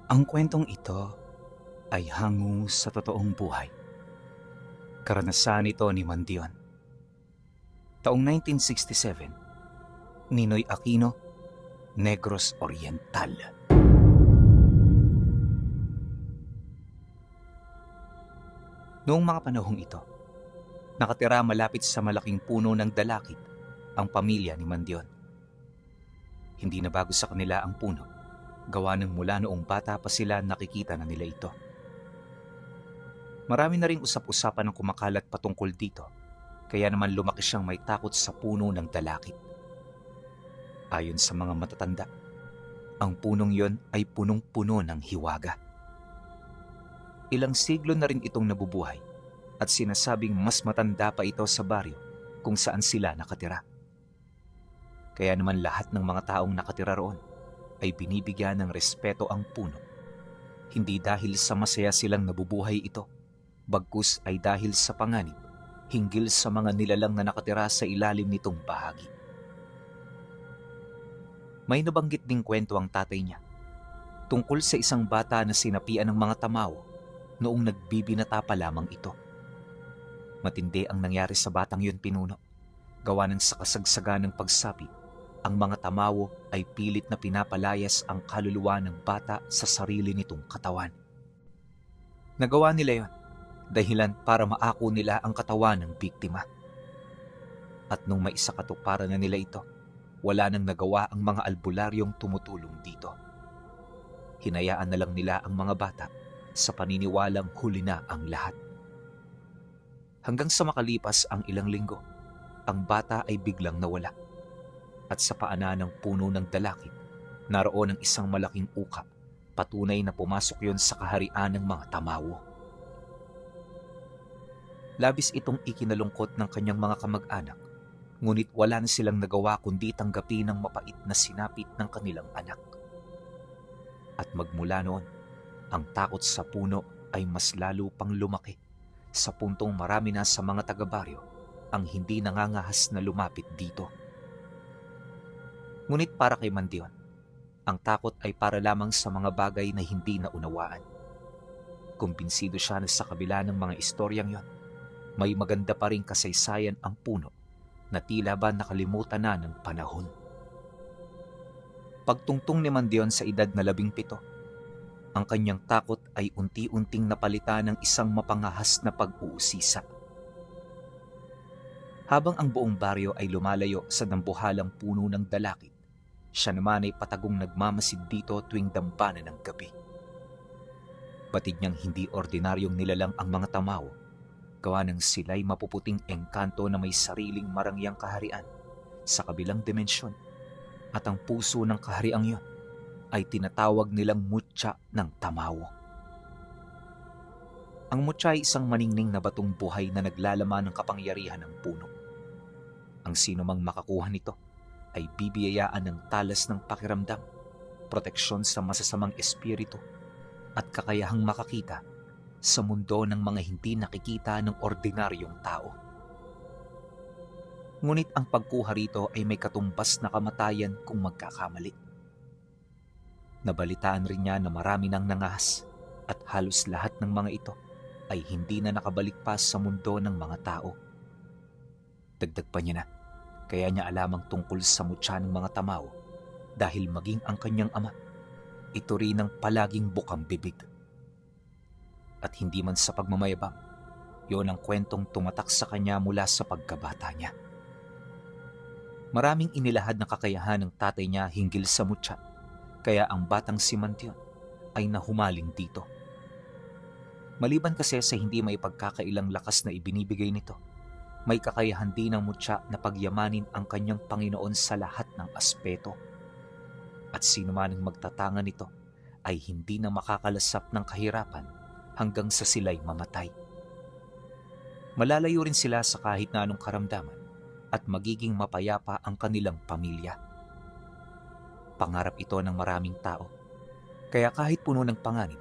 Ang kwentong ito ay hango sa totoong buhay. Karanasan ito ni Mandion. Taong 1967, Ninoy Aquino, Negros Oriental. Noong mga panahong ito, nakatira malapit sa malaking puno ng dalakit ang pamilya ni Mandion. Hindi na bago sa kanila ang puno, gawa ng mula noong bata pa sila nakikita na nila ito. Marami na ring usap-usapan ng kumakalat patungkol dito, kaya naman lumaki siyang may takot sa puno ng dalakit. Ayon sa mga matatanda, ang punong yon ay punong-puno ng hiwaga. Ilang siglo na rin itong nabubuhay at sinasabing mas matanda pa ito sa baryo kung saan sila nakatira. Kaya naman lahat ng mga taong nakatira roon ay binibigyan ng respeto ang puno. Hindi dahil sa masaya silang nabubuhay ito, bagkus ay dahil sa panganib hinggil sa mga nilalang na nakatira sa ilalim nitong bahagi. May nabanggit ding kwento ang tatay niya tungkol sa isang bata na sinapian ng mga tamaw noong nagbibinata pa lamang ito. Matindi ang nangyari sa batang yun, pinuno. Gawa ng sa kasagsagan ng pagsapi, ang mga tamawo ay pilit na pinapalayas ang kaluluwa ng bata sa sarili nitong katawan. Nagawa nila yon dahilan para maako nila ang katawan ng biktima. At nung maisakatuparan na nila ito, wala nang nagawa ang mga albularyong tumutulong dito. Hinayaan na lang nila ang mga bata sa paniniwalang huli na ang lahat. Hanggang sa makalipas ang ilang linggo, ang bata ay biglang nawala. At sa paanan ng puno ng dalakit, naroon ang isang malaking uka, patunay na pumasok yon sa kaharian ng mga tamawo. Labis itong ikinalungkot ng kanyang mga kamag-anak, ngunit wala na silang nagawa kundi tanggapin ang mapait na sinapit ng kanilang anak. At magmula noon, ang takot sa puno ay mas lalo pang lumaki, sa puntong marami na sa mga taga-baryo ang hindi nangangahas na lumapit dito. Ngunit para kay Mandion, ang takot ay para lamang sa mga bagay na hindi naunawaan. Kumbinsido siya na sa kabila ng mga istoryang yon, may maganda pa ring kasaysayan ang puno na tila ba nakalimutan na ng panahon. Pagtungtong ni Mandion sa edad na 17, ang kanyang takot ay unti-unting napalitan ng isang mapangahas na pag-uusisa. Habang ang buong baryo ay lumalayo sa dambuhalang puno ng dalakit, siya naman ay patagong nagmamasid dito tuwing dambana ng gabi. Batid niyang hindi ordinaryong nilalang ang mga tamaw, gawa ng sila'y mapuputing engkanto na may sariling marangyang kaharian sa kabilang dimensyon, at ang puso ng kahariang yon ay tinatawag nilang mutya ng tamawo. Ang mutya ay isang maningning na batong buhay na naglalaman ng kapangyarihan ng puno. Ang sino mang makakuha nito ay bibiyayaan ng talas ng pakiramdam, proteksyon sa masasamang espiritu, at kakayahang makakita sa mundo ng mga hindi nakikita ng ordinaryong tao. Ngunit ang pagkuha rito ay may katumbas na kamatayan kung magkakamali. Nabalitaan rin niya na marami nang nangahas at halos lahat ng mga ito ay hindi na nakabalik pa sa mundo ng mga tao. Dagdag pa niya na, kaya niya alamang tungkol sa mutya ng mga tamaw dahil maging ang kanyang ama, ito rin ang palaging bukang bibig. At hindi man sa pagmamayabang, yon ang kwentong tumatak sa kanya mula sa pagkabata niya. Maraming inilahad na kakayahan ng tatay niya hinggil sa mutya, kaya ang batang si Mandion ay nahumaling dito. Maliban kasi sa hindi may pagkakailang lakas na ibinibigay nito, may kakayahan din ng mutya na pagyamanin ang kanyang Panginoon sa lahat ng aspeto. At sino man ang magtatanga nito ay hindi na makakalasap ng kahirapan hanggang sa sila'y mamatay. Malalayo rin sila sa kahit na anong karamdaman at magiging mapayapa ang kanilang pamilya. Pangarap ito ng maraming tao, kaya kahit puno ng panganib,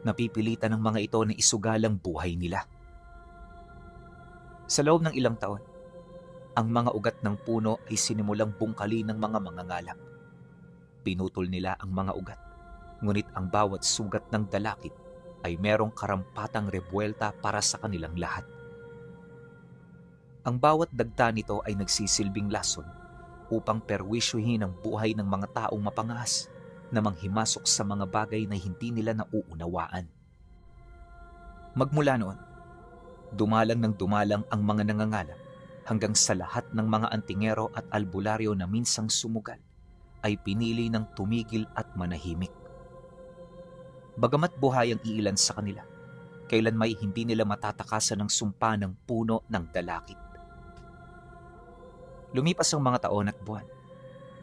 napipilitan ng mga ito na isugalang buhay nila. Sa loob ng ilang taon, ang mga ugat ng puno ay sinimulang bungkali ng mga mangangalap. Pinutol nila ang mga ugat Ngunit ang bawat sugat ng dalakit ay merong karampatang rebuelta para sa kanilang lahat. Ang bawat dagta nito ay nagsisilbing lason upang perwisyuhin ang buhay ng mga taong mapangas na manghimasok sa mga bagay na hindi nila nauunawaan. Magmula noon, dumalang ng dumalang ang mga nangangalap hanggang sa lahat ng mga antingero at albularyo na minsang sumugal ay pinili ng tumigil at manahimik. Bagamat buhay ang iilan sa kanila, kailan may hindi nila matatakasan ng sumpa ng puno ng dalakit. Lumipas ang mga taon at buwan,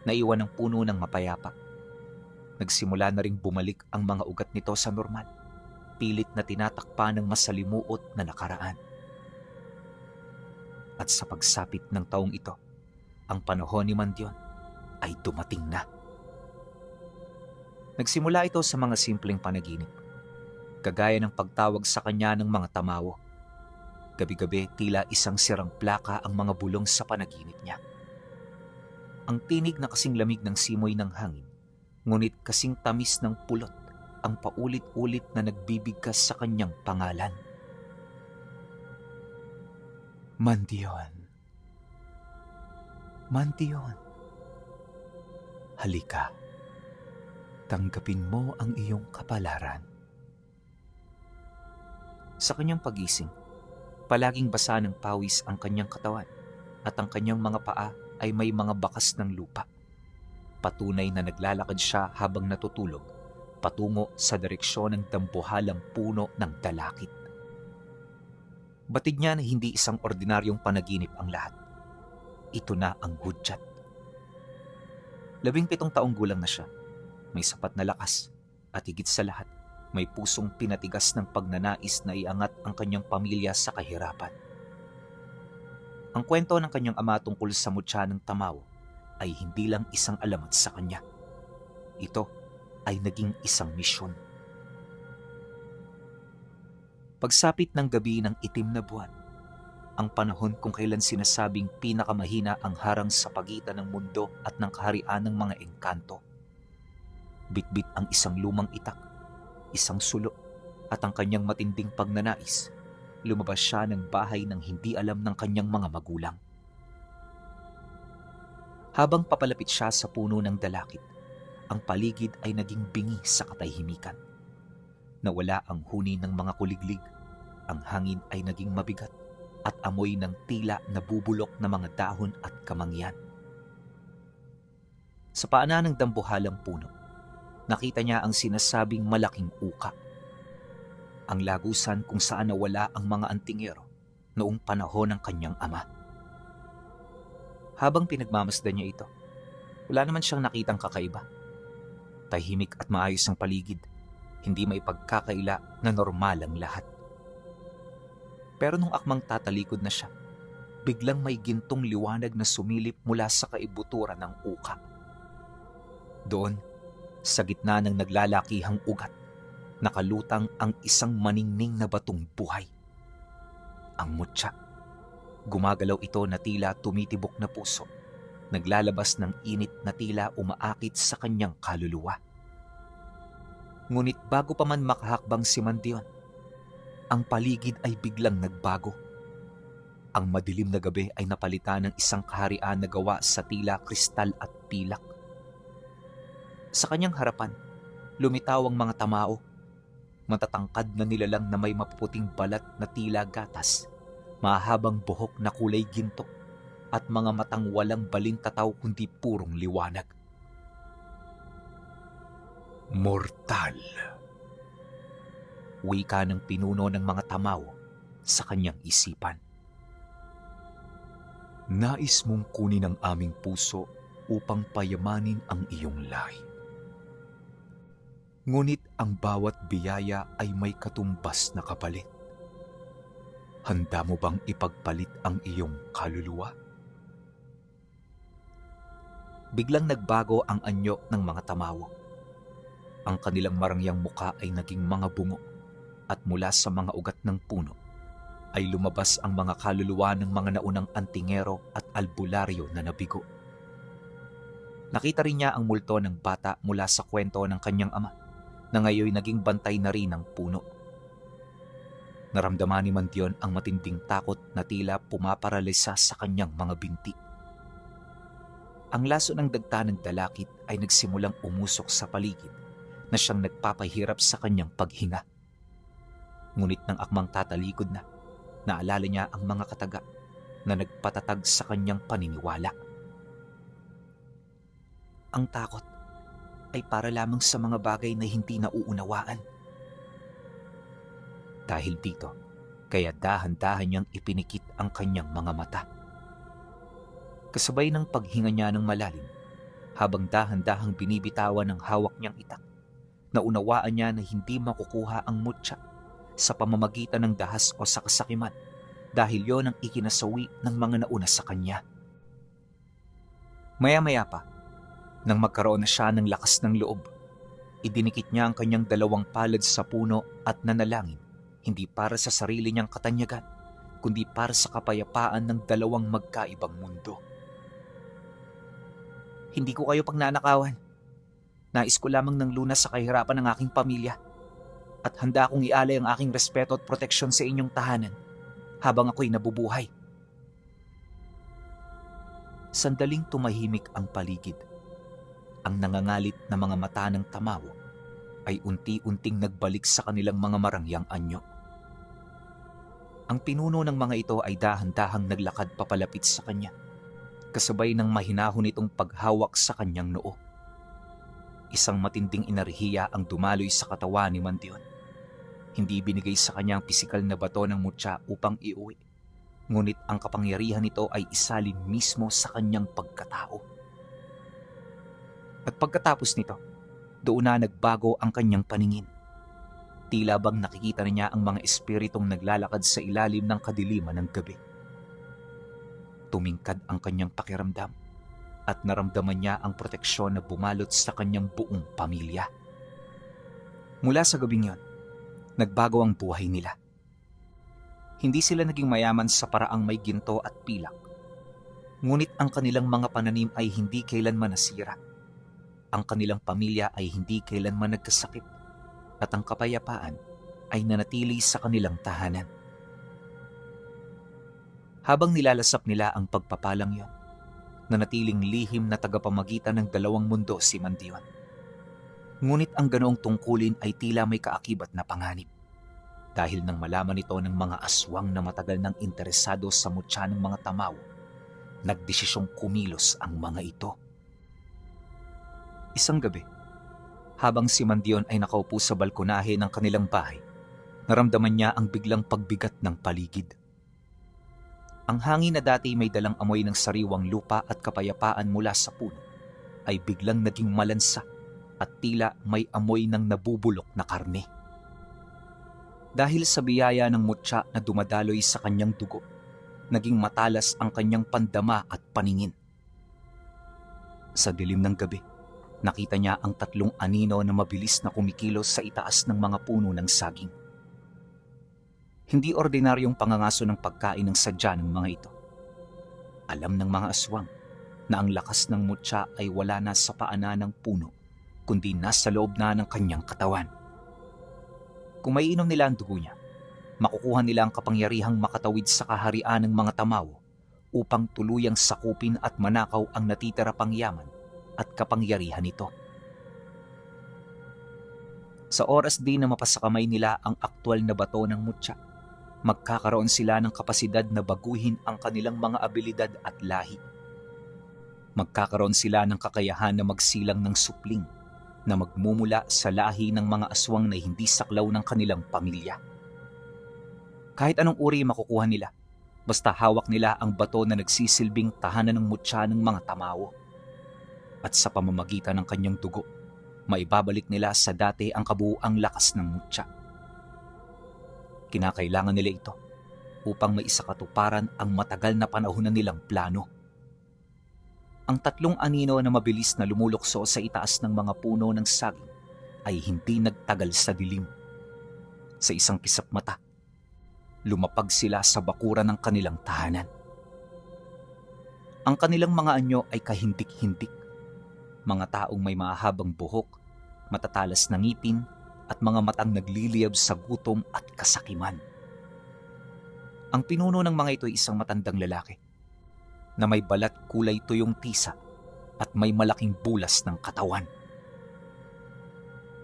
naiwan ang puno ng mapayapa. Nagsimula na ring bumalik ang mga ugat nito sa normal, pilit na tinatakpan ng masalimuot na nakaraan. At sa pagsapit ng taong ito, ang panahon ni Mandion ay dumating na. Nagsimula ito sa mga simpleng panaginip, kagaya ng pagtawag sa kanya ng mga tamawo. Gabi-gabi tila isang sirang plaka ang mga bulong sa panaginip niya. Ang tinig na kasing lamig ng simoy ng hangin, ngunit kasing tamis ng pulot ang paulit-ulit na nagbibigkas sa kanyang pangalan. Mandion. Mandion. Halika. Tanggapin mo ang iyong kapalaran. Sa kanyang pagising, palaging basa ng pawis ang kanyang katawan at ang kanyang mga paa ay may mga bakas ng lupa. Patunay na naglalakad siya habang natutulog patungo sa direksyon ng dambuhalang puno ng dalakit. Batid niya na hindi isang ordinaryong panaginip ang lahat. Ito na ang hudyat. 17 taong gulang na siya. May sapat na lakas at higit sa lahat, may pusong pinatigas ng pagnanais na iangat ang kanyang pamilya sa kahirapan. Ang kwento ng kanyang ama tungkol sa mutya ng tamaw ay hindi lang isang alamat sa kanya. Ito ay naging isang misyon. Pagsapit ng gabi ng itim na buwan, ang panahon kung kailan sinasabing pinakamahina ang harang sa pagitan ng mundo at ng kaharian ng mga engkanto. Bitbit ang isang lumang itak, isang sulo, at ang kanyang matinding pagnanais. Lumabas siya ng bahay nang hindi alam ng kanyang mga magulang. Habang papalapit siya sa puno ng dalakit, ang paligid ay naging bingi sa katahimikan. Nawala ang huni ng mga kuliglig, ang hangin ay naging mabigat, at amoy ng tila nabubulok na mga dahon at kamangyan. Sa paanan ng dambuhalang puno, nakita niya ang sinasabing malaking uka. Ang lagusan kung saan nawala ang mga antingero noong panahon ng kanyang ama. Habang pinagmamasdan niya ito, wala naman siyang nakitang kakaiba. Tahimik at maayos ang paligid, hindi may pagkakaila na normal ang lahat. Pero nung akmang tatalikod na siya, biglang may gintong liwanag na sumilip mula sa kaibuturan ng uka. Doon, sa gitna ng naglalakihang ugat, nakalutang ang isang maningning na batong buhay. Ang mutya. Gumagalaw ito na tila tumitibok na puso, naglalabas ng init na tila umaakit sa kanyang kaluluwa. Ngunit bago pa man makahakbang si Mandion, ang paligid ay biglang nagbago. Ang madilim na gabi ay napalitan ng isang kaharian na gawa sa tila kristal at pilak. Sa kanyang harapan, lumitaw ang mga tamao. Matatangkad na nilalang na may mapuputing balat na tila gatas, mahabang buhok na kulay ginto, at mga matang walang balintataw kundi purong liwanag. Mortal. Wika ng pinuno ng mga tamaw sa kanyang isipan. Nais mong kunin ang aming puso upang payamanin ang iyong lahi. Ngunit ang bawat biyaya ay may katumbas na kapalit. Handa mo bang ipagpalit ang iyong kaluluwa? Biglang nagbago ang anyo ng mga tamawo. Ang kanilang marangyang muka ay naging mga bungo, at mula sa mga ugat ng puno ay lumabas ang mga kaluluwa ng mga naunang antingero at albularyo na nabigo. Nakita rin niya ang multo ng bata mula sa kwento ng kanyang ama na ngayon naging bantay na rin ng puno. Naramdaman ni Mandion ang matinding takot na tila pumaparalisa sa kanyang mga binti. Ang laso ng dagta ng dalakit ay nagsimulang umusok sa paligid na siyang nagpapahirap sa kanyang paghinga. Ngunit nang akmang tatalikod na, naalala niya ang mga kataga na nagpatatag sa kanyang paniniwala. Ang takot ay para lamang sa mga bagay na hindi nauunawaan. Dahil dito, kaya dahan-dahan niyang ipinikit ang kanyang mga mata. Kasabay ng paghinga niya ng malalim, habang dahan-dahang binibitawan ng hawak niyang itak, naunawaan niya na hindi makukuha ang mutya sa pamamagitan ng dahas o sa kasakiman dahil yon ang ikinasawi ng mga nauna sa kanya. Maya-maya pa, nang magkaroon na siya ng lakas ng loob, idinikit niya ang kanyang dalawang palad sa puno at nanalangin, hindi para sa sarili niyang katanyagan, kundi para sa kapayapaan ng dalawang magkaibang mundo. Hindi ko kayo pagnanakawan. Nais ko lamang ng lunas sa kahirapan ng aking pamilya at handa akong ialay ang aking respeto at proteksyon sa inyong tahanan habang ako'y nabubuhay. Sandaling tumahimik ang paligid. Ang nangangalit na mga mata ng tamaw ay unti-unting nagbalik sa kanilang mga marangyang anyo. Ang pinuno ng mga ito ay dahan-dahang naglakad papalapit sa kanya, kasabay ng mahinahon nitong paghawak sa kanyang noo. Isang matinding enerhiya ang dumaloy sa katawan ni Mandion. Hindi binigay sa kanya ang pisikal na bato ng mutya upang iuwi, ngunit ang kapangyarihan nito ay isalin mismo sa kanyang pagkatao. At pagkatapos nito, doon na nagbago ang kanyang paningin. Tila bang nakikita na niya ang mga espiritong naglalakad sa ilalim ng kadiliman ng gabi. Tumingkad ang kanyang pakiramdam at naramdaman niya ang proteksyon na bumalot sa kanyang buong pamilya. Mula sa gabing yon, nagbago ang buhay nila. Hindi sila naging mayaman sa paraang may ginto at pilak, ngunit ang kanilang mga pananim ay hindi kailanman nasira. Ang kanilang pamilya ay hindi kailanman nagkasakit at ang kapayapaan ay nanatili sa kanilang tahanan. Habang nilalasap nila ang pagpapalang yon, nanatiling lihim na tagapamagitan ng dalawang mundo si Mandion. Ngunit ang ganoong tungkulin ay tila may kaakibat na panganib. Dahil nang malaman ito ng mga aswang na matagal nang interesado sa mutya ng mga tamaw, nagdesisyong kumilos ang mga ito. Isang gabi, habang si Mandion ay nakaupo sa balkonahe ng kanilang bahay, naramdaman niya ang biglang pagbigat ng paligid. Ang hangin na dati may dalang amoy ng sariwang lupa at kapayapaan mula sa puno ay biglang naging malansa at tila may amoy ng nabubulok na karne. Dahil sa biyaya ng mutya na dumadaloy sa kanyang dugo, naging matalas ang kanyang pandama at paningin. Sa dilim ng gabi, nakita niya ang tatlong anino na mabilis na kumikilos sa itaas ng mga puno ng saging. Hindi ordinaryong pangangaso ng pagkain ng sadya ng mga ito. Alam ng mga aswang na ang lakas ng mutya ay wala na sa paana ng puno, kundi nasa loob na ng kanyang katawan. Kung may inom nila ang dugo niya, makukuha nila ang kapangyarihang makatawid sa kaharian ng mga tamaw upang tuluyang sakupin at manakaw ang natitira pang yaman at kapangyarihan nito. Sa oras din na mapasakamay nila ang aktwal na bato ng mutya, magkakaroon sila ng kapasidad na baguhin ang kanilang mga abilidad at lahi. Magkakaroon sila ng kakayahan na magsilang ng supling na magmumula sa lahi ng mga aswang na hindi saklaw ng kanilang pamilya. Kahit anong uri makukuha nila, basta hawak nila ang bato na nagsisilbing tahanan ng mutya ng mga tamaw. At sa pamamagitan ng kanyang dugo, maibabalik nila sa dati ang kabuuang lakas ng mutya. Kinakailangan nila ito upang maisakatuparan ang matagal na panahon na nilang plano. Ang tatlong anino na mabilis na lumulukso sa itaas ng mga puno ng saging ay hindi nagtagal sa dilim. Sa isang kisap mata, lumapag sila sa bakuran ng kanilang tahanan. Ang kanilang mga anyo ay kahindik-hindik. Mga taong may mahabang buhok, matatalas na ngipin at mga matang nagliliyab sa gutom at kasakiman. Ang pinuno ng mga ito ay isang matandang lalaki na may balat kulay tuyong tisa at may malaking bulas ng katawan.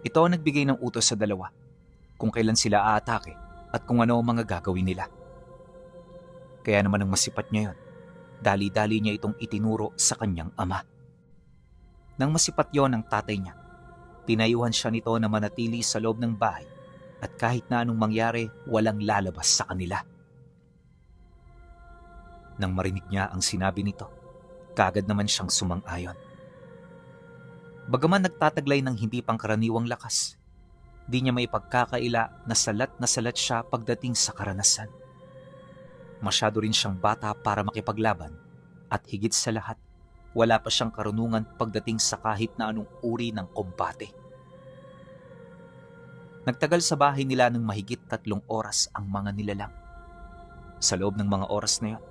Ito ang nagbigay ng utos sa dalawa kung kailan sila aatake at kung ano ang mga gagawin nila. Kaya naman ang masipat niya yon, dali-dali niya itong itinuro sa kanyang ama. Nang masipat yon ng tatay niya, tinayuhan siya nito na manatili sa loob ng bahay at kahit na anong mangyari, walang lalabas sa kanila. Nang marinig niya ang sinabi nito, kaagad naman siyang sumang-ayon. Bagaman nagtataglay ng hindi pangkaraniwang lakas, di niya maipagkakaila na salat siya pagdating sa karanasan. Masyado rin siyang bata para makipaglaban at higit sa lahat, wala pa siyang karunungan pagdating sa kahit na anong uri ng kombate. Nagtagal sa bahay nila ng mahigit 3 oras ang mga nilalang. Sa loob ng mga oras na yun,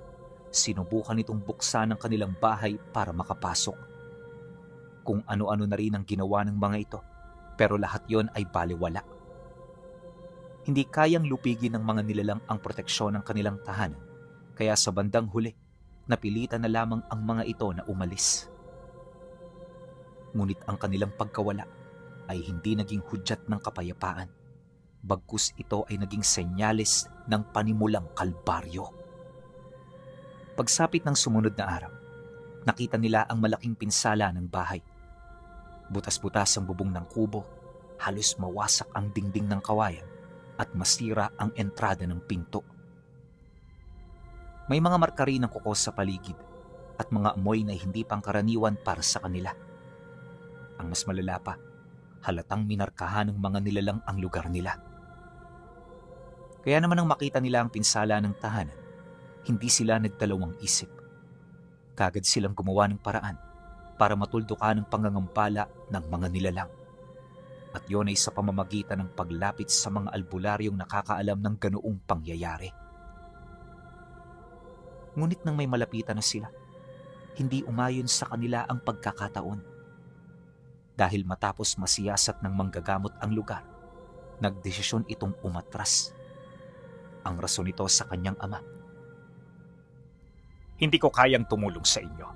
sinubukan itong buksan ang kanilang bahay para makapasok. Kung ano-ano na rin ang ginawa ng mga ito, pero lahat yon ay baliwala. Hindi kayang lupigin ng mga nilalang ang proteksyon ng kanilang tahanan, kaya sa bandang huli, napilitan na lamang ang mga ito na umalis. Ngunit ang kanilang pagkawala ay hindi naging hudyat ng kapayapaan, bagkus ito ay naging senyales ng panimulang kalbaryo. Pagsapit ng sumunod na araw, nakita nila ang malaking pinsala ng bahay. Butas-butas ang bubong ng kubo, halos mawasak ang dingding ng kawayan at masira ang entrada ng pinto. May mga marka rin ng kuko sa paligid at mga amoy na hindi pangkaraniwan para sa kanila. Ang mas malala pa, halatang minarkahan ng mga nilalang ang lugar nila. Kaya naman nang makita nila ang pinsala ng tahanan, hindi sila nagdalawang isip. Kagad silang gumawa ng paraan para matuldukan ang pangangambala ng mga nilalang. At yun ay sa pamamagitan ng paglapit sa mga albularyong nakakaalam ng ganoong pangyayari. Ngunit nang may malapitan na sila, hindi umayon sa kanila ang pagkakataon. Dahil matapos masiyasat ng manggagamot ang lugar, nagdesisyon itong umatras. Ang rason nito sa kanyang ama. Hindi ko kayang tumulong sa inyo.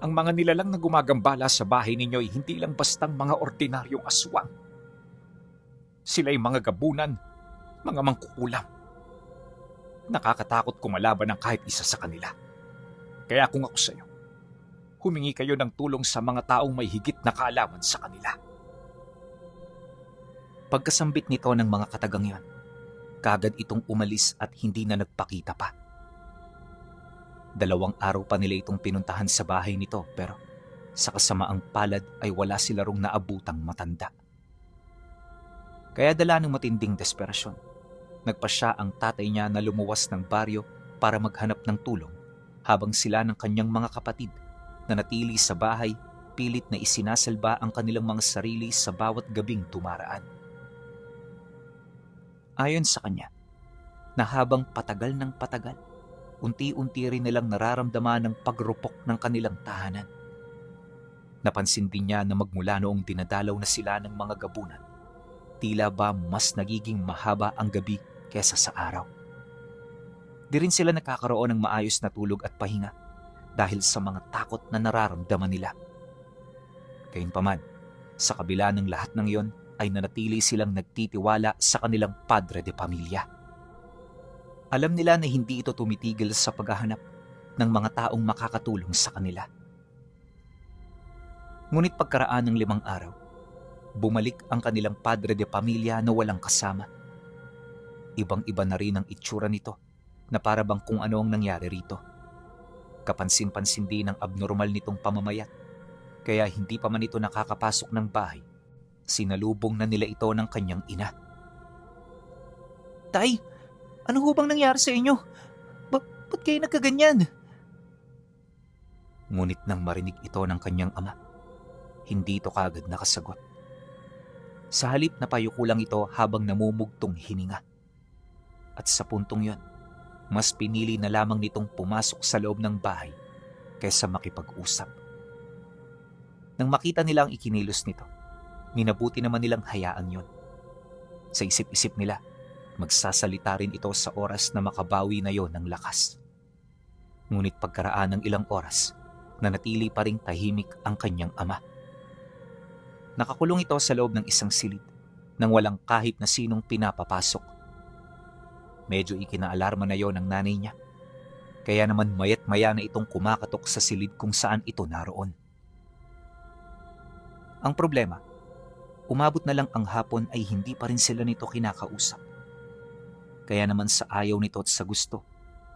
Ang mga nilalang na gumagambala sa bahay ninyo ay hindi lang bastang mga ordinaryong aswang. Sila'y mga gabunan, mga mangkukulam. Nakakatakot kumalaban ng kahit isa sa kanila. Kaya kung ako sa iyo, humingi kayo ng tulong sa mga taong may higit na kaalaman sa kanila. Pagkasambit nito ng mga katagang yon, kagad itong umalis at hindi na nagpakita pa. 2 araw pa nila itong pinuntahan sa bahay nito pero sa kasamaang palad ay wala sila rong naabutang matanda. Kaya dala ng matinding desperasyon, nagpasya ang tatay niya na lumuwas ng baryo para maghanap ng tulong habang sila ng kanyang mga kapatid na natili sa bahay pilit na isinasalba ang kanilang mga sarili sa bawat gabing dumaraan. Ayon sa kanya, na habang patagal ng patagal, unti-unti rin nilang nararamdaman ang pagrupok ng kanilang tahanan. Napansin din niya na magmula noong dinadalaw na sila ng mga gabunan, tila ba mas nagiging mahaba ang gabi kesa sa araw. Di rin sila nakakaroon ng maayos na tulog at pahinga dahil sa mga takot na nararamdaman nila. Gayunpaman, sa kabila ng lahat ng iyon ay nanatili silang nagtitiwala sa kanilang padre de pamilya. Alam nila na hindi ito tumitigil sa paghahanap ng mga taong makakatulong sa kanila. Ngunit pagkaraan ng 5 araw, bumalik ang kanilang padre de pamilya na walang kasama. Ibang-iba na rin ang itsura nito na para bang kung ano ang nangyari rito. Kapansin-pansin din ang abnormal nitong pamamayat, kaya hindi pa man ito nakakapasok ng bahay. Sinalubong na nila ito ng kanyang ina. Tay! Ano ho bang nangyari sa inyo? Ba't kayo nagkaganyan? Ngunit nang marinig ito ng kanyang ama, hindi ito kaagad nakasagot. Sa halip na payukulang ito habang namumugtong hininga. At sa puntong yon, mas pinili na lamang nitong pumasok sa loob ng bahay kaysa makipag-usap. Nang makita nila ang ikinilos nito, minabuti naman nilang hayaan yon. Sa isip-isip nila, magsasalita rin ito sa oras na makabawi na yon ng lakas. Ngunit pagkaraan ng ilang oras, nanatili pa ring tahimik ang kanyang ama. Nakakulong ito sa loob ng isang silid nang walang kahit na sinong pinapapasok. Medyo ikinaalarma na yon ng nanay niya, kaya naman mayat maya na itong kumakatok sa silid kung saan ito naroon. Ang problema, umabot na lang ang hapon ay hindi pa rin sila nito kinakausap. Kaya naman sa ayaw nito at sa gusto,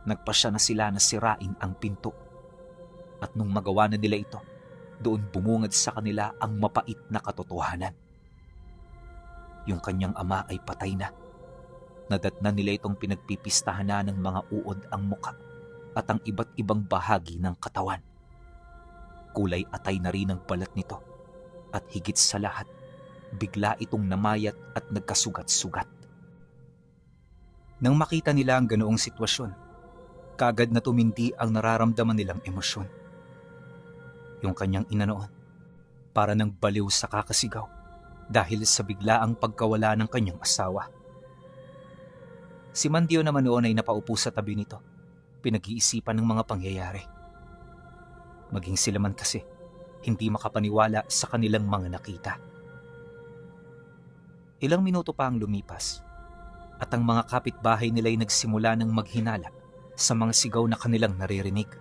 nagpasya na sila na sirain ang pinto. At nung magawa na nila ito, doon bumungad sa kanila ang mapait na katotohanan. Yung kanyang ama ay patay na. Nadatnan nila itong pinagpipistahan na ng mga uod ang muka at ang iba't ibang bahagi ng katawan. Kulay atay na rin ang balat nito at higit sa lahat, bigla itong namayat at nagkasugat-sugat. Nang makita nila ang ganoong sitwasyon, kaagad na tumindi ang nararamdaman nilang emosyon. Yung kanyang ina noon, para nang baliw sa kakasigaw dahil sa biglaang pagkawala ng kanyang asawa. Si Mandio naman noon ay napaupo sa tabi nito, pinag-iisipan ng mga pangyayari. Maging sila man kasi, hindi makapaniwala sa kanilang mga nakita. Ilang minuto pa ang lumipas, at ang mga kapitbahay nila ay nagsimula ng maghinala sa mga sigaw na kanilang naririnig.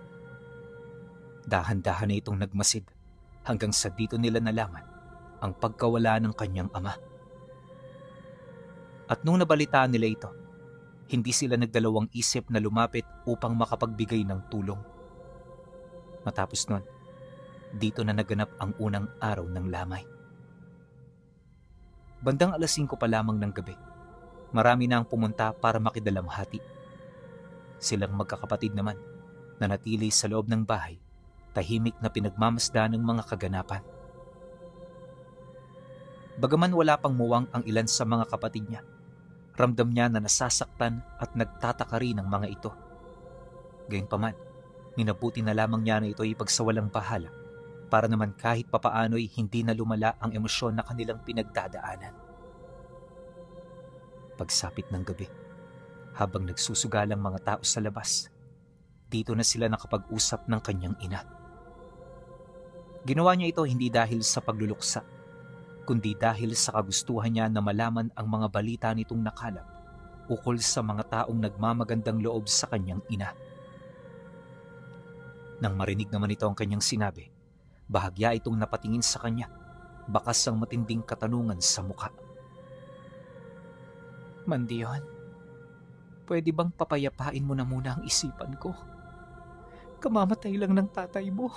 Dahan-dahan na itong nagmasid hanggang sa dito nila nalaman ang pagkawala ng kanyang ama. At nung nabalitaan nila ito, hindi sila nagdalawang isip na lumapit upang makapagbigay ng tulong. Matapos nun, dito na naganap ang unang araw ng lamay. Bandang 5:00 pa lamang ng gabi, marami na ang pumunta para makidalamhati. Silang magkakapatid naman, nanatili sa loob ng bahay, tahimik na pinagmamasdan ng mga kaganapan. Bagaman wala pang muwang ang ilan sa mga kapatid niya, ramdam niya na nasasaktan at nagtataka rin ang mga ito. Gayunpaman, minabuti na lamang niya na ito ay ipagsawalang bahala para naman kahit papaano'y hindi na lumala ang emosyon na kanilang pinagdadaanan. Pagsapit ng gabi, habang nagsusugalang mga tao sa labas, dito na sila nakapag-usap ng kanyang ina. Ginawa niya ito hindi dahil sa pagluluksa, kundi dahil sa kagustuhan niya na malaman ang mga balita nitong nakalap ukol sa mga taong nagmamagandang loob sa kanyang ina. Nang marinig naman ito ang kanyang sinabi, bahagya itong napatingin sa kanya, bakas ang matinding katanungan sa muka. Mandion, pwede bang papayapain mo na muna ang isipan ko? Kamamatay lang ng tatay mo.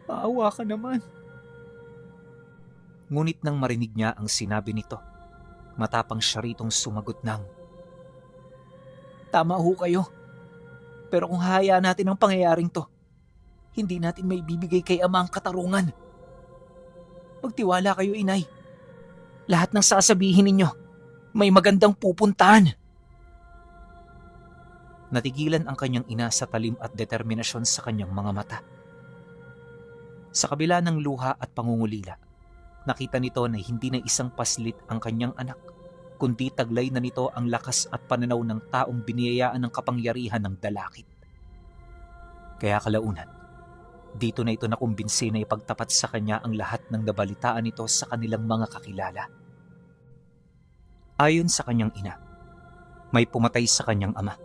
Maawa ka naman. Ngunit nang marinig niya ang sinabi nito, matapang siya ritong sumagot ng, "Tama ho kayo. Pero kung hahayaan natin ang pangyayaring to, hindi natin may bibigay kay ama ang katarungan. Magtiwala kayo, inay. Lahat ng sasabihin ninyo, may magandang pupuntahan." Natigilan ang kanyang ina sa talim at determinasyon sa kanyang mga mata. Sa kabila ng luha at pangungulila, nakita nito na hindi na isang paslit ang kanyang anak, kundi taglay na nito ang lakas at pananaw ng taong biniyayaan ng kapangyarihan ng dalakit. Kaya kalaunan, dito na ito nakumbinsi na ipagtapat sa kanya ang lahat ng nabalitaan nito sa kanilang mga kakilala. Ayon sa kanyang ina, may pumatay sa kanyang ama.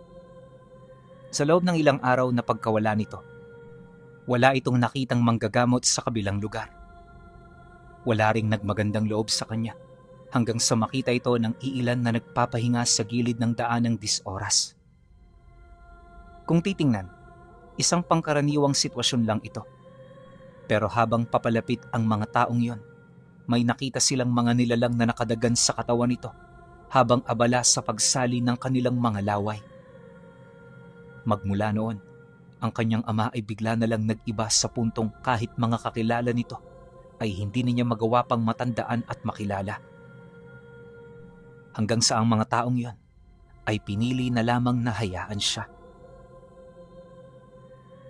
Sa loob ng ilang araw na pagkawala nito, wala itong nakitang manggagamot sa kabilang lugar. Wala ring nagmagandang loob sa kanya hanggang sa makita ito ng iilan na nagpapahinga sa gilid ng daan ng 10 oras. Kung titingnan, isang pangkaraniwang sitwasyon lang ito. Pero habang papalapit ang mga taong yon, may nakita silang mga nilalang na nakadagan sa katawan nito habang abala sa pagsali ng kanilang mga laway. Magmula noon, ang kanyang ama ay bigla na lang nag-iba sa puntong kahit mga kakilala nito ay hindi niya magawa pang matandaan at makilala. Hanggang sa ang mga taong yon ay pinili na lamang na hayaan siya.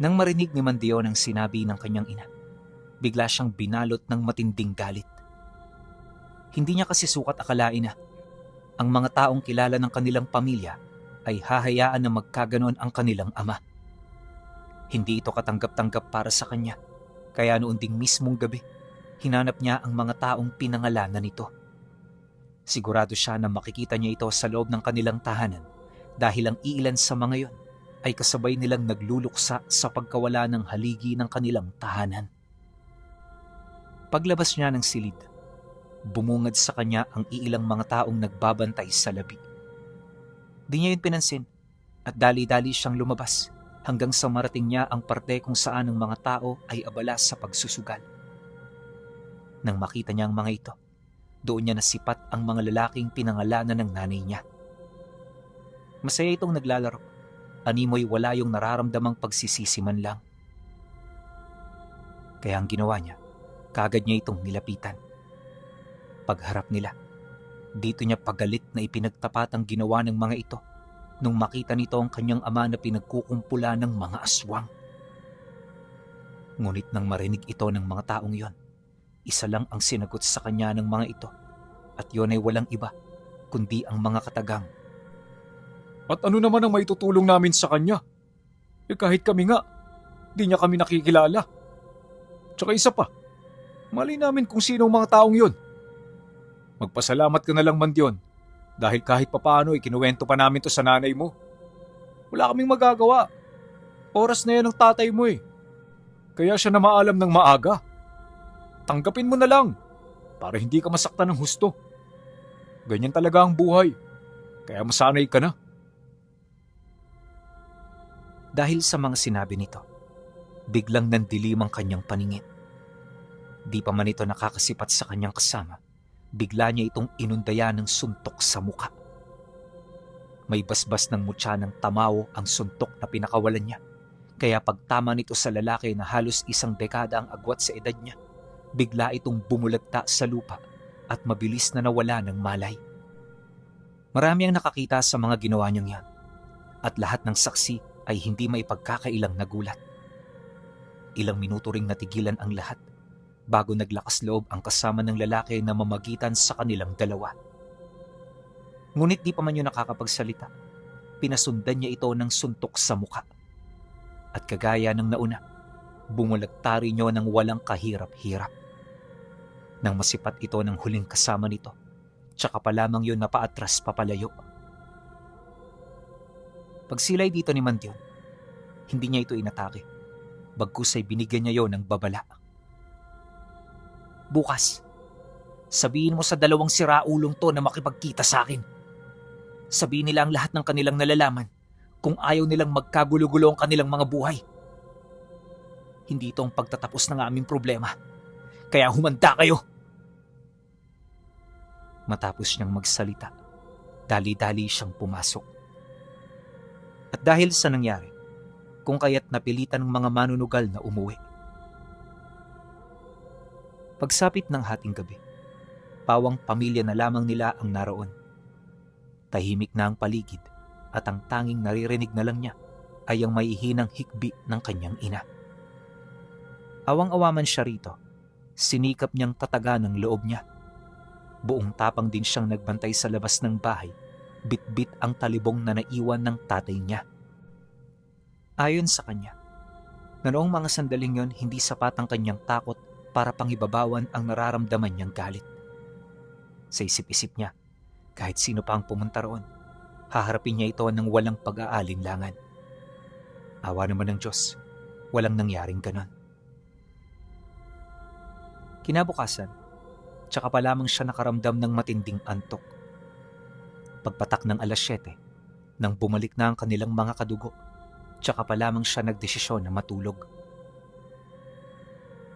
Nang marinig ni Mandion ang sinabi ng kanyang ina, bigla siyang binalot ng matinding galit. Hindi niya kasi sukat akalain na ang mga taong kilala ng kanilang pamilya ay hahayaan na magkaganon ang kanilang ama. Hindi ito katanggap-tanggap para sa kanya, kaya noon ding mismong gabi, hinanap niya ang mga taong pinangalanan nito. Sigurado siya na makikita niya ito sa loob ng kanilang tahanan dahil ang iilan sa mga yon ay kasabay nilang nagluluksa sa pagkawala ng haligi ng kanilang tahanan. Paglabas niya ng silid, bumungad sa kanya ang iilang mga taong nagbabantay sa labi. Di niya yun pinansin at dali-dali siyang lumabas hanggang sa marating niya ang parte kung saan ang mga tao ay abala sa pagsusugal. Nang makita niya ang mga ito, doon niya nasipat ang mga lalaking pinangalanan ng nanay niya. Masaya itong naglalaro, animoy wala yung nararamdamang pagsisisi man lang. Kaya ang ginawa niya, kaagad niya itong nilapitan. Pagharap nila, dito niya pagalit na ipinagtapat ang ginawa ng mga ito nung makita nito ang kanyang ama na pinagkukumpula ng mga aswang. Ngunit nang marinig ito ng mga taong yon, isa lang ang sinagot sa kanya ng mga ito at yon ay walang iba kundi ang mga katagang. At ano naman ang maitutulong namin sa kanya? Kahit kami nga, di niya kami nakikilala. Tsaka isa pa, mali namin kung sino ang mga taong yon. Magpasalamat ka na lang man diyon dahil kahit papaano ikinuwento pa namin to sa nanay mo. Wala kaming magagawa. Oras na yan ng tatay mo eh. Kaya siya na maalam ng maaga. Tanggapin mo na lang para hindi ka masaktan ng husto. Ganyan talaga ang buhay. Kaya masanay ka na. Dahil sa mga sinabi nito, biglang nandilim ang kanyang paningin. Di pa man ito nakakasipat sa kanyang kasama, bigla niya itong inundaya ng suntok sa muka. May basbas ng mutya ng tamaw ang suntok na pinakawalan niya, kaya pagtama nito sa lalaki na halos isang dekada ang agwat sa edad niya, bigla itong bumulagta sa lupa at mabilis na nawala ng malay. Marami ang nakakita sa mga ginawa niyang yan, at lahat ng saksi ay hindi maipagkakailang nagulat. Ilang minuto ring natigilan ang lahat bago naglakas loob ang kasama ng lalaki na mamagitan sa kanilang dalawa. Ngunit di pa man yun nakakapagsalita, pinasundan niya ito ng suntok sa muka. At kagaya ng nauna, bumulagta rin niyo ng walang kahirap-hirap. Nang masipat ito ng huling kasama nito, tsaka pa lamang yun napaatras papalayo. Pagsilay dito ni Mandyon, hindi niya ito inatake, bagkus ay binigyan niya yon ng babala. Bukas, sabihin mo sa dalawang siraulong to na makipagkita sa akin. Sabihin nila ang lahat ng kanilang nalalaman kung ayaw nilang magkagulo-gulo ang kanilang mga buhay. Hindi ito ang pagtatapos ng aming problema, kaya humanda kayo. Matapos niyang magsalita, dali-dali siyang pumasok. At dahil sa nangyari, kung kaya't napilitan ng mga manunugal na umuwi. Pagsapit ng hating gabi, pawang pamilya na lamang nila ang naroon. Tahimik na ang paligid at ang tanging naririnig na lang niya ay ang maihinang hikbi ng kanyang ina. Awang-awa man siya rito, sinikap niyang tatagan ang loob niya. Buong tapang din siyang nagbantay sa labas ng bahay, bit-bit ang talibong na naiwan ng tatay niya. Ayon sa kanya, na noong mga sandaling yon hindi sapat ang kanyang takot para pangibabawan ang nararamdaman niyang galit. Sa isip-isip niya, kahit sino pa ang pumunta roon, haharapin niya ito ng walang pag-aalinlangan. Awa naman ng Diyos, walang nangyaring ganon. Kinabukasan, tsaka pa lamang siya nakaramdam ng matinding antok. Pagpatak ng 7:00, nang bumalik na ang kanilang mga kadugo, tsaka pa lamang siya nagdesisyon na matulog.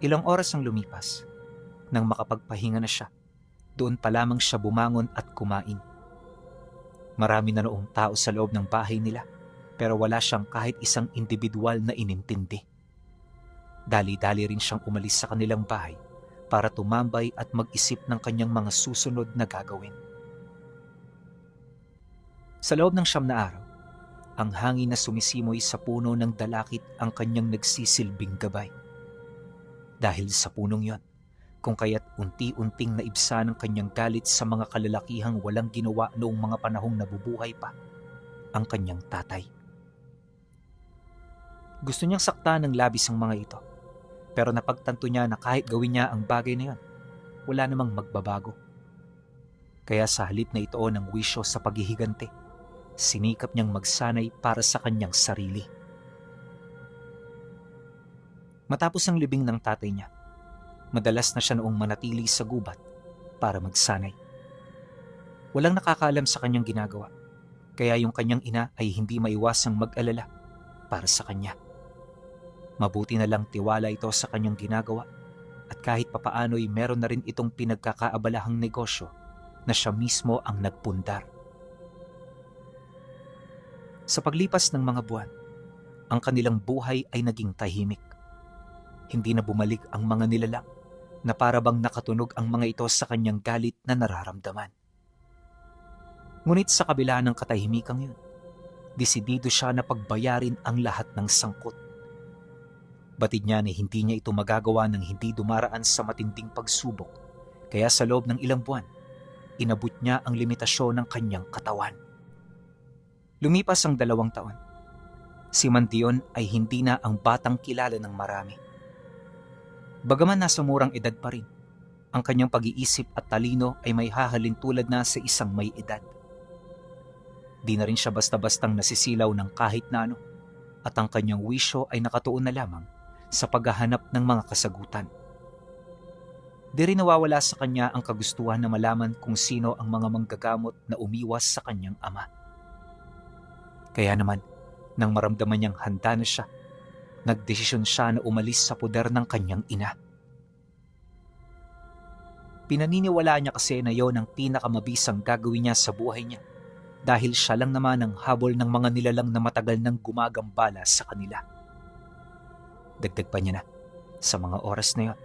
Ilang oras ang lumipas. Nang makapagpahinga na siya, doon pa lamang siya bumangon at kumain. Marami na noong tao sa loob ng bahay nila, pero wala siyang kahit isang individual na inintindi. Dali-dali rin siyang umalis sa kanilang bahay para tumambay at mag-isip ng kanyang mga susunod na gagawin. Sa loob ng 9 na araw, ang hangin na sumisimoy sa puno ng dalakit ang kanyang nagsisilbing gabay. Dahil sa punong yon, kung kaya't unti-unting naibsa ng kanyang galit sa mga kalalakihang walang ginawa noong mga panahong nabubuhay pa ang kanyang tatay. Gusto niyang sakta ng labis ang mga ito, pero napagtanto niya na kahit gawin niya ang bagay na yon, wala namang magbabago. Kaya sa halip na ito ng wisyo sa paghihigante, sinikap niyang magsanay para sa kanyang sarili. Matapos ang libing ng tatay niya, madalas na siya noong manatili sa gubat para magsanay. Walang nakakaalam sa kanyang ginagawa, kaya yung kanyang ina ay hindi maiwasang mag-alala para sa kanya. Mabuti na lang tiwala ito sa kanyang ginagawa at kahit papaano'y meron na rin itong pinagkakaabalahang negosyo na siya mismo ang nagpundar. Sa paglipas ng mga buwan, ang kanilang buhay ay naging tahimik. Hindi na bumalik ang mga nilalang na para bang nakatunog ang mga ito sa kanyang galit na nararamdaman. Ngunit sa kabila ng katahimikang yun, desidido siya na pagbayarin ang lahat ng sangkot. Batid niya na hindi niya ito magagawa nang hindi dumaraan sa matinding pagsubok, kaya sa loob ng ilang buwan, inabot niya ang limitasyon ng kanyang katawan. Lumipas ang 2 taon. Si Mantion ay hindi na ang batang kilala ng marami. Bagaman nasa murang edad pa rin, ang kanyang pag-iisip at talino ay may hahalin tulad na sa isang may edad. Di na rin siya basta-bastang nasisilaw ng kahit na ano, at ang kanyang wisyo ay nakatuon na lamang sa paghahanap ng mga kasagutan. Di rin nawawala sa kanya ang kagustuhan na malaman kung sino ang mga manggagamot na umiwas sa kanyang ama. Kaya naman, nang maramdaman niyang handa na siya, nagdesisyon siya na umalis sa poder ng kanyang ina. Pinaniniwalaan niya kasi na yon ang pinakamabisang gagawin niya sa buhay niya dahil siya lang naman ang habol ng mga nilalang na matagal nang gumagambala sa kanila. Dagdag pa niya na, sa mga oras na yon,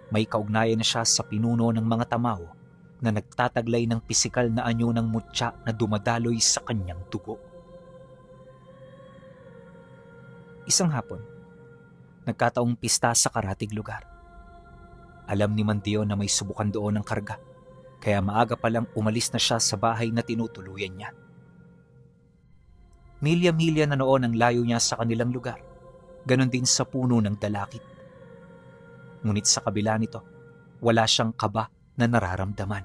may kaugnayan na siya sa pinuno ng mga tamaw na nagtataglay ng pisikal na anyo ng mutya na dumadaloy sa kanyang dugo. Isang hapon, nagkataong pista sa karatig lugar. Alam ni Mantion na may subukan doon ng karga, kaya maaga pa lang umalis na siya sa bahay na tinutuluyan niya. Milya-milya na noon ang layo niya sa kanilang lugar, ganon din sa puno ng dalakit. Ngunit sa kabila nito, wala siyang kaba na nararamdaman.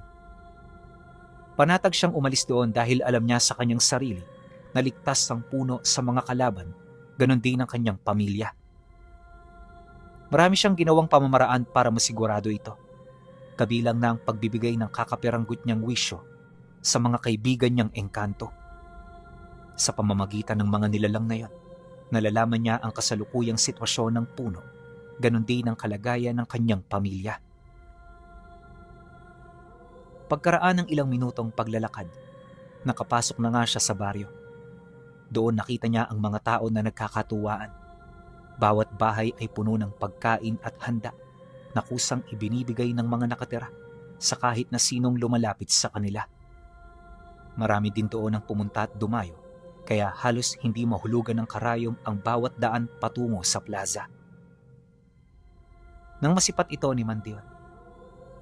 Panatag siyang umalis doon dahil alam niya sa kanyang sarili na ligtas ang puno sa mga kalaban, ganon din ang kanyang pamilya. Marami siyang ginawang pamamaraan para masigurado ito, kabilang na ang pagbibigay ng kakapiranggut niyang wisyo sa mga kaibigan niyang engkanto. Sa pamamagitan ng mga nilalang na yon, nalalaman niya ang kasalukuyang sitwasyon ng puno, ganon din ang kalagayan ng kanyang pamilya. Pagkaraan ng ilang minutong paglalakad, nakapasok na nga siya sa baryo. Doon nakita niya ang mga tao na nagkakatuwaan. Bawat bahay ay puno ng pagkain at handa na kusang ibinibigay ng mga nakatira sa kahit na sinong lumalapit sa kanila. Marami din doon ang pumunta at dumayo, kaya halos hindi mahulugan ng karayom ang bawat daan patungo sa plaza. Nang masipat ito ni Mantion,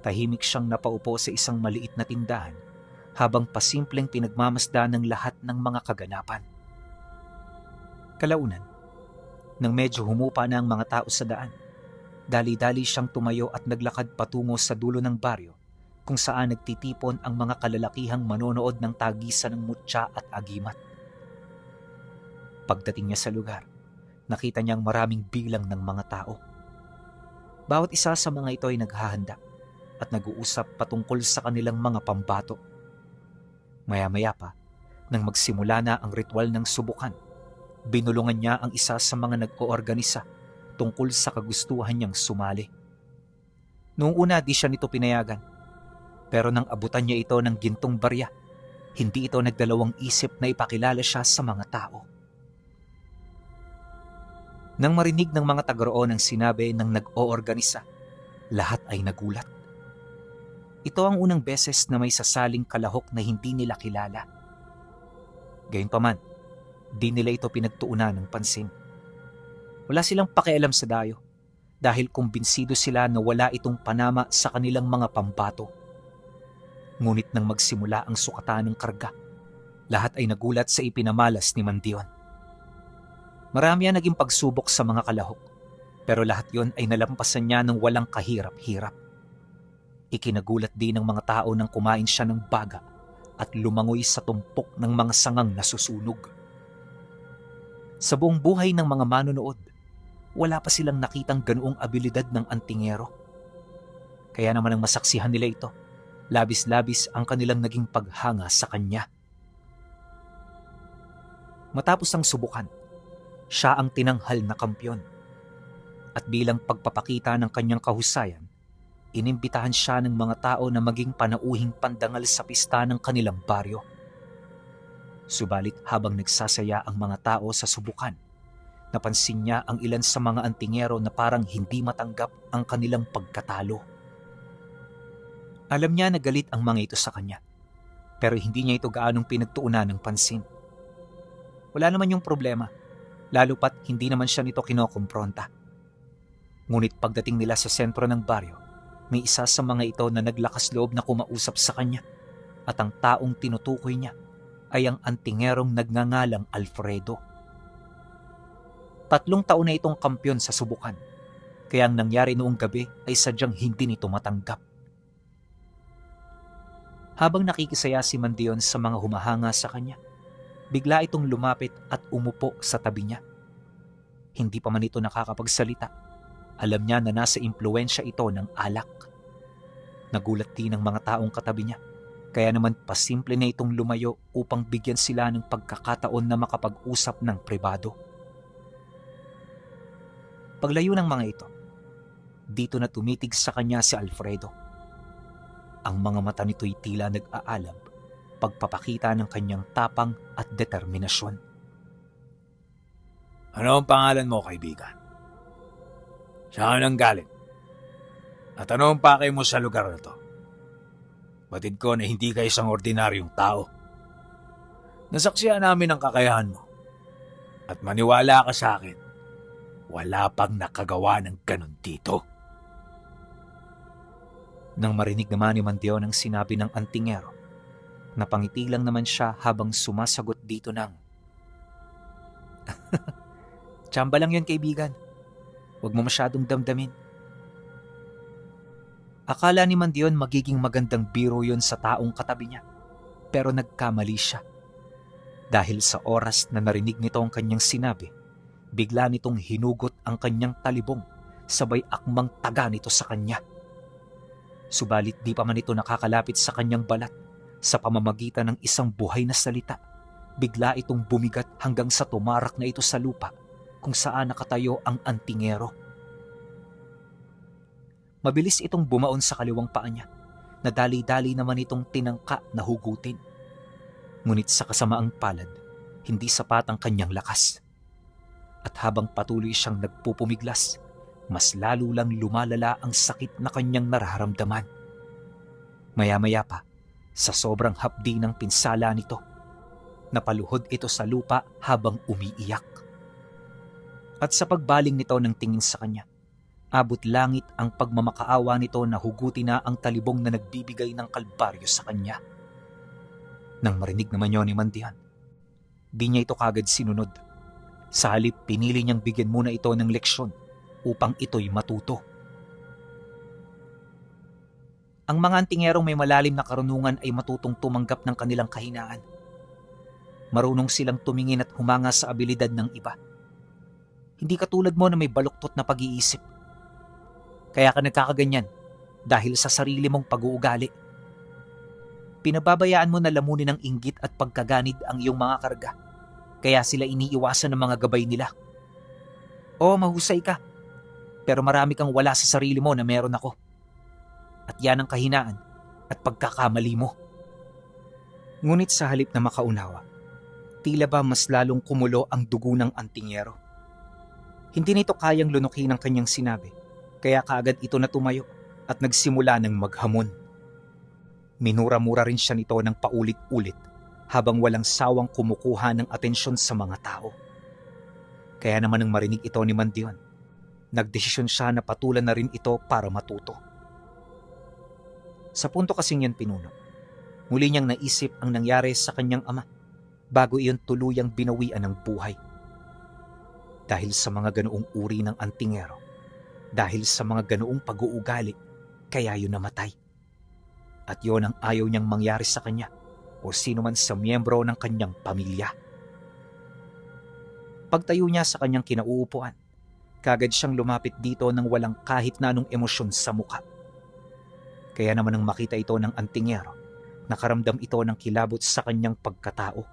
tahimik siyang napaupo sa isang maliit na tindahan habang pasimpleng pinagmamasdan ng lahat ng mga kaganapan. Kalaunan, nang medyo humupa na ang mga tao sa daan, dali-dali siyang tumayo at naglakad patungo sa dulo ng baryo kung saan nagtitipon ang mga kalalakihang manonood ng tagisan ng mutya at agimat. Pagdating niya sa lugar, nakita niyang maraming bilang ng mga tao. Bawat isa sa mga ito ay naghahanda at nag-uusap patungkol sa kanilang mga pambato. Maya-maya pa, nang magsimula na ang ritual ng subukan, binulungan niya ang isa sa mga nag-oorganisa tungkol sa kagustuhan niyang sumali. Noong una di siya nito pinayagan, pero nang abutan niya ito ng gintong barya, hindi ito nagdalawang isip na ipakilala siya sa mga tao. Nang marinig ng mga taga-roon ang sinabi ng nag-oorganisa, lahat ay nagulat. Ito ang unang beses na may sasaling kalahok na hindi nila kilala. Gayunpaman, di nila ito pinagtuunan ng pansin. Wala silang pakialam sa dayo dahil kumbinsido sila na wala itong panama sa kanilang mga pambato. Ngunit nang magsimula ang sukatan ng karga, lahat ay nagulat sa ipinamalas ni Mandion. Marami ang naging pagsubok sa mga kalahok, pero lahat yon ay nalampasan niya ng walang kahirap-hirap. Ikinagulat din ng mga tao nang kumain siya ng baga at lumangoy sa tumpok ng mga sangang nasusunog. Sa buong buhay ng mga manonood, wala pa silang nakitang ganoong abilidad ng antingero. Kaya naman ang masaksihan nila ito, labis-labis ang kanilang naging paghanga sa kanya. Matapos ang subukan, siya ang tinanghal na kampyon. At bilang pagpapakita ng kanyang kahusayan, inimbitahan siya ng mga tao na maging panauhing pandangal sa pista ng kanilang baryo. Subalit habang nagsasaya ang mga tao sa subukan, napansin niya ang ilan sa mga antingero na parang hindi matanggap ang kanilang pagkatalo. Alam niya na galit ang mga ito sa kanya, pero hindi niya ito gaanong pinagtuunan ng pansin. Wala naman yung problema, lalo pat hindi naman siya nito kinokompronta. Ngunit pagdating nila sa sentro ng baryo, may isa sa mga ito na naglakas loob na kumausap sa kanya, at ang taong tinutukoy niya ay ang antingerong nagngangalang Alfredo. 3 taon na itong kampyon sa subukan, kaya ang nangyari noong gabi ay sadyang hindi nito matanggap. Habang nakikisaya si Mandion sa mga humahanga sa kanya, bigla itong lumapit at umupo sa tabi niya. Hindi pa man ito nakakapagsalita, alam niya na nasa impluwensya ito ng alak. Nagulat din ang mga taong katabi niya, kaya naman pasimple na itong lumayo upang bigyan sila ng pagkakataon na makapag-usap ng pribado. Paglayo ng mga ito, dito na tumitig sa kanya si Alfredo. Ang mga mata nito'y tila nag-aalab, pagpapakita ng kanyang tapang at determinasyon. Ano ang pangalan mo, kaibigan? Saan ka nang galing? At ano ang pakay mo sa lugar na to? Batid ko na hindi ka isang ordinaryong tao. Nasaksihan namin ang kakayahan mo. At maniwala ka sa akin, wala pang nakagawa ng ganun dito. Nang marinig naman ni Mandion ang sinabi ng antingero, napangiti lang naman siya habang sumasagot dito ng, "Tsamba lang yun, kaibigan. Huwag mo masyadong damdamin." Akala ni Mandion magiging magandang biro yun sa taong katabi niya, pero nagkamali siya. Dahil sa oras na narinig nito ang kanyang sinabi, bigla nitong hinugot ang kanyang talibong, sabay akmang taga nito sa kanya. Subalit di pa man ito nakakalapit sa kanyang balat, sa pamamagitan ng isang buhay na salita, bigla itong bumigat hanggang sa tumarak na ito sa lupa kung saan nakatayo ang antingero. Mabilis itong bumaon sa kaliwang paa niya, na dali-dali naman itong tinangka na hugutin. Ngunit sa kasamaang palad, hindi sapat ang kanyang lakas. At habang patuloy siyang nagpupumiglas, mas lalo lang lumalala ang sakit na kanyang nararamdaman. Maya-maya pa, sa sobrang hapdi ng pinsala nito, napaluhod ito sa lupa habang umiiyak. At sa pagbaling nito ng tingin sa kanya, abot langit ang pagmamakaawa nito na hugutin na ang talibong na nagbibigay ng kalbaryo sa kanya. Nang marinig naman yun ni Mandion, di niya ito kagad sinunod. Sa halip, pinili niyang bigyan muna ito ng leksyon upang ito'y matuto. Ang mga antingerong may malalim na karunungan ay matutong tumanggap ng kanilang kahinaan. Marunong silang tumingin at humanga sa abilidad ng iba. Hindi katulad mo na may baluktot na pag-iisip. Kaya ka nagkakaganyan dahil sa sarili mong pag-uugali. Pinababayaan mo na lamunin ng inggit at pagkaganid ang iyong mga karga. Kaya sila iniiwasan ng mga gabay nila. Oo, mahusay ka. Pero marami kang wala sa sarili mo na meron ako. At yan ang kahinaan at pagkakamali mo. Ngunit sa halip na makaunawa, tila ba mas lalong kumulo ang dugo ng antingero. Hindi nito kayang lunukin ang kanyang sinabi, kaya kaagad ito na tumayo at nagsimula ng maghamon. Minura-mura rin siya nito ng paulit-ulit habang walang sawang kumukuha ng atensyon sa mga tao. Kaya naman nang marinig ito ni Mandion, Nagdesisyon siya na patulan na rin ito para matuto. Sa punto kasing yan pinuno, muli niyang naisip ang nangyari sa kanyang ama bago iyon tuluyang binawian ng buhay. Dahil sa mga ganoong uri ng antingero, dahil sa mga ganoong pag-uugali, kaya yun namatay. At yon ang ayaw niyang mangyari sa kanya o sino man sa miyembro ng kanyang pamilya. Pagtayo niya sa kanyang kinauupuan, kagad siyang lumapit dito nang walang kahit na anong emosyon sa mukha. Kaya naman nang makita ito ng antingero, nakaramdam ito ng kilabot sa kanyang pagkatao.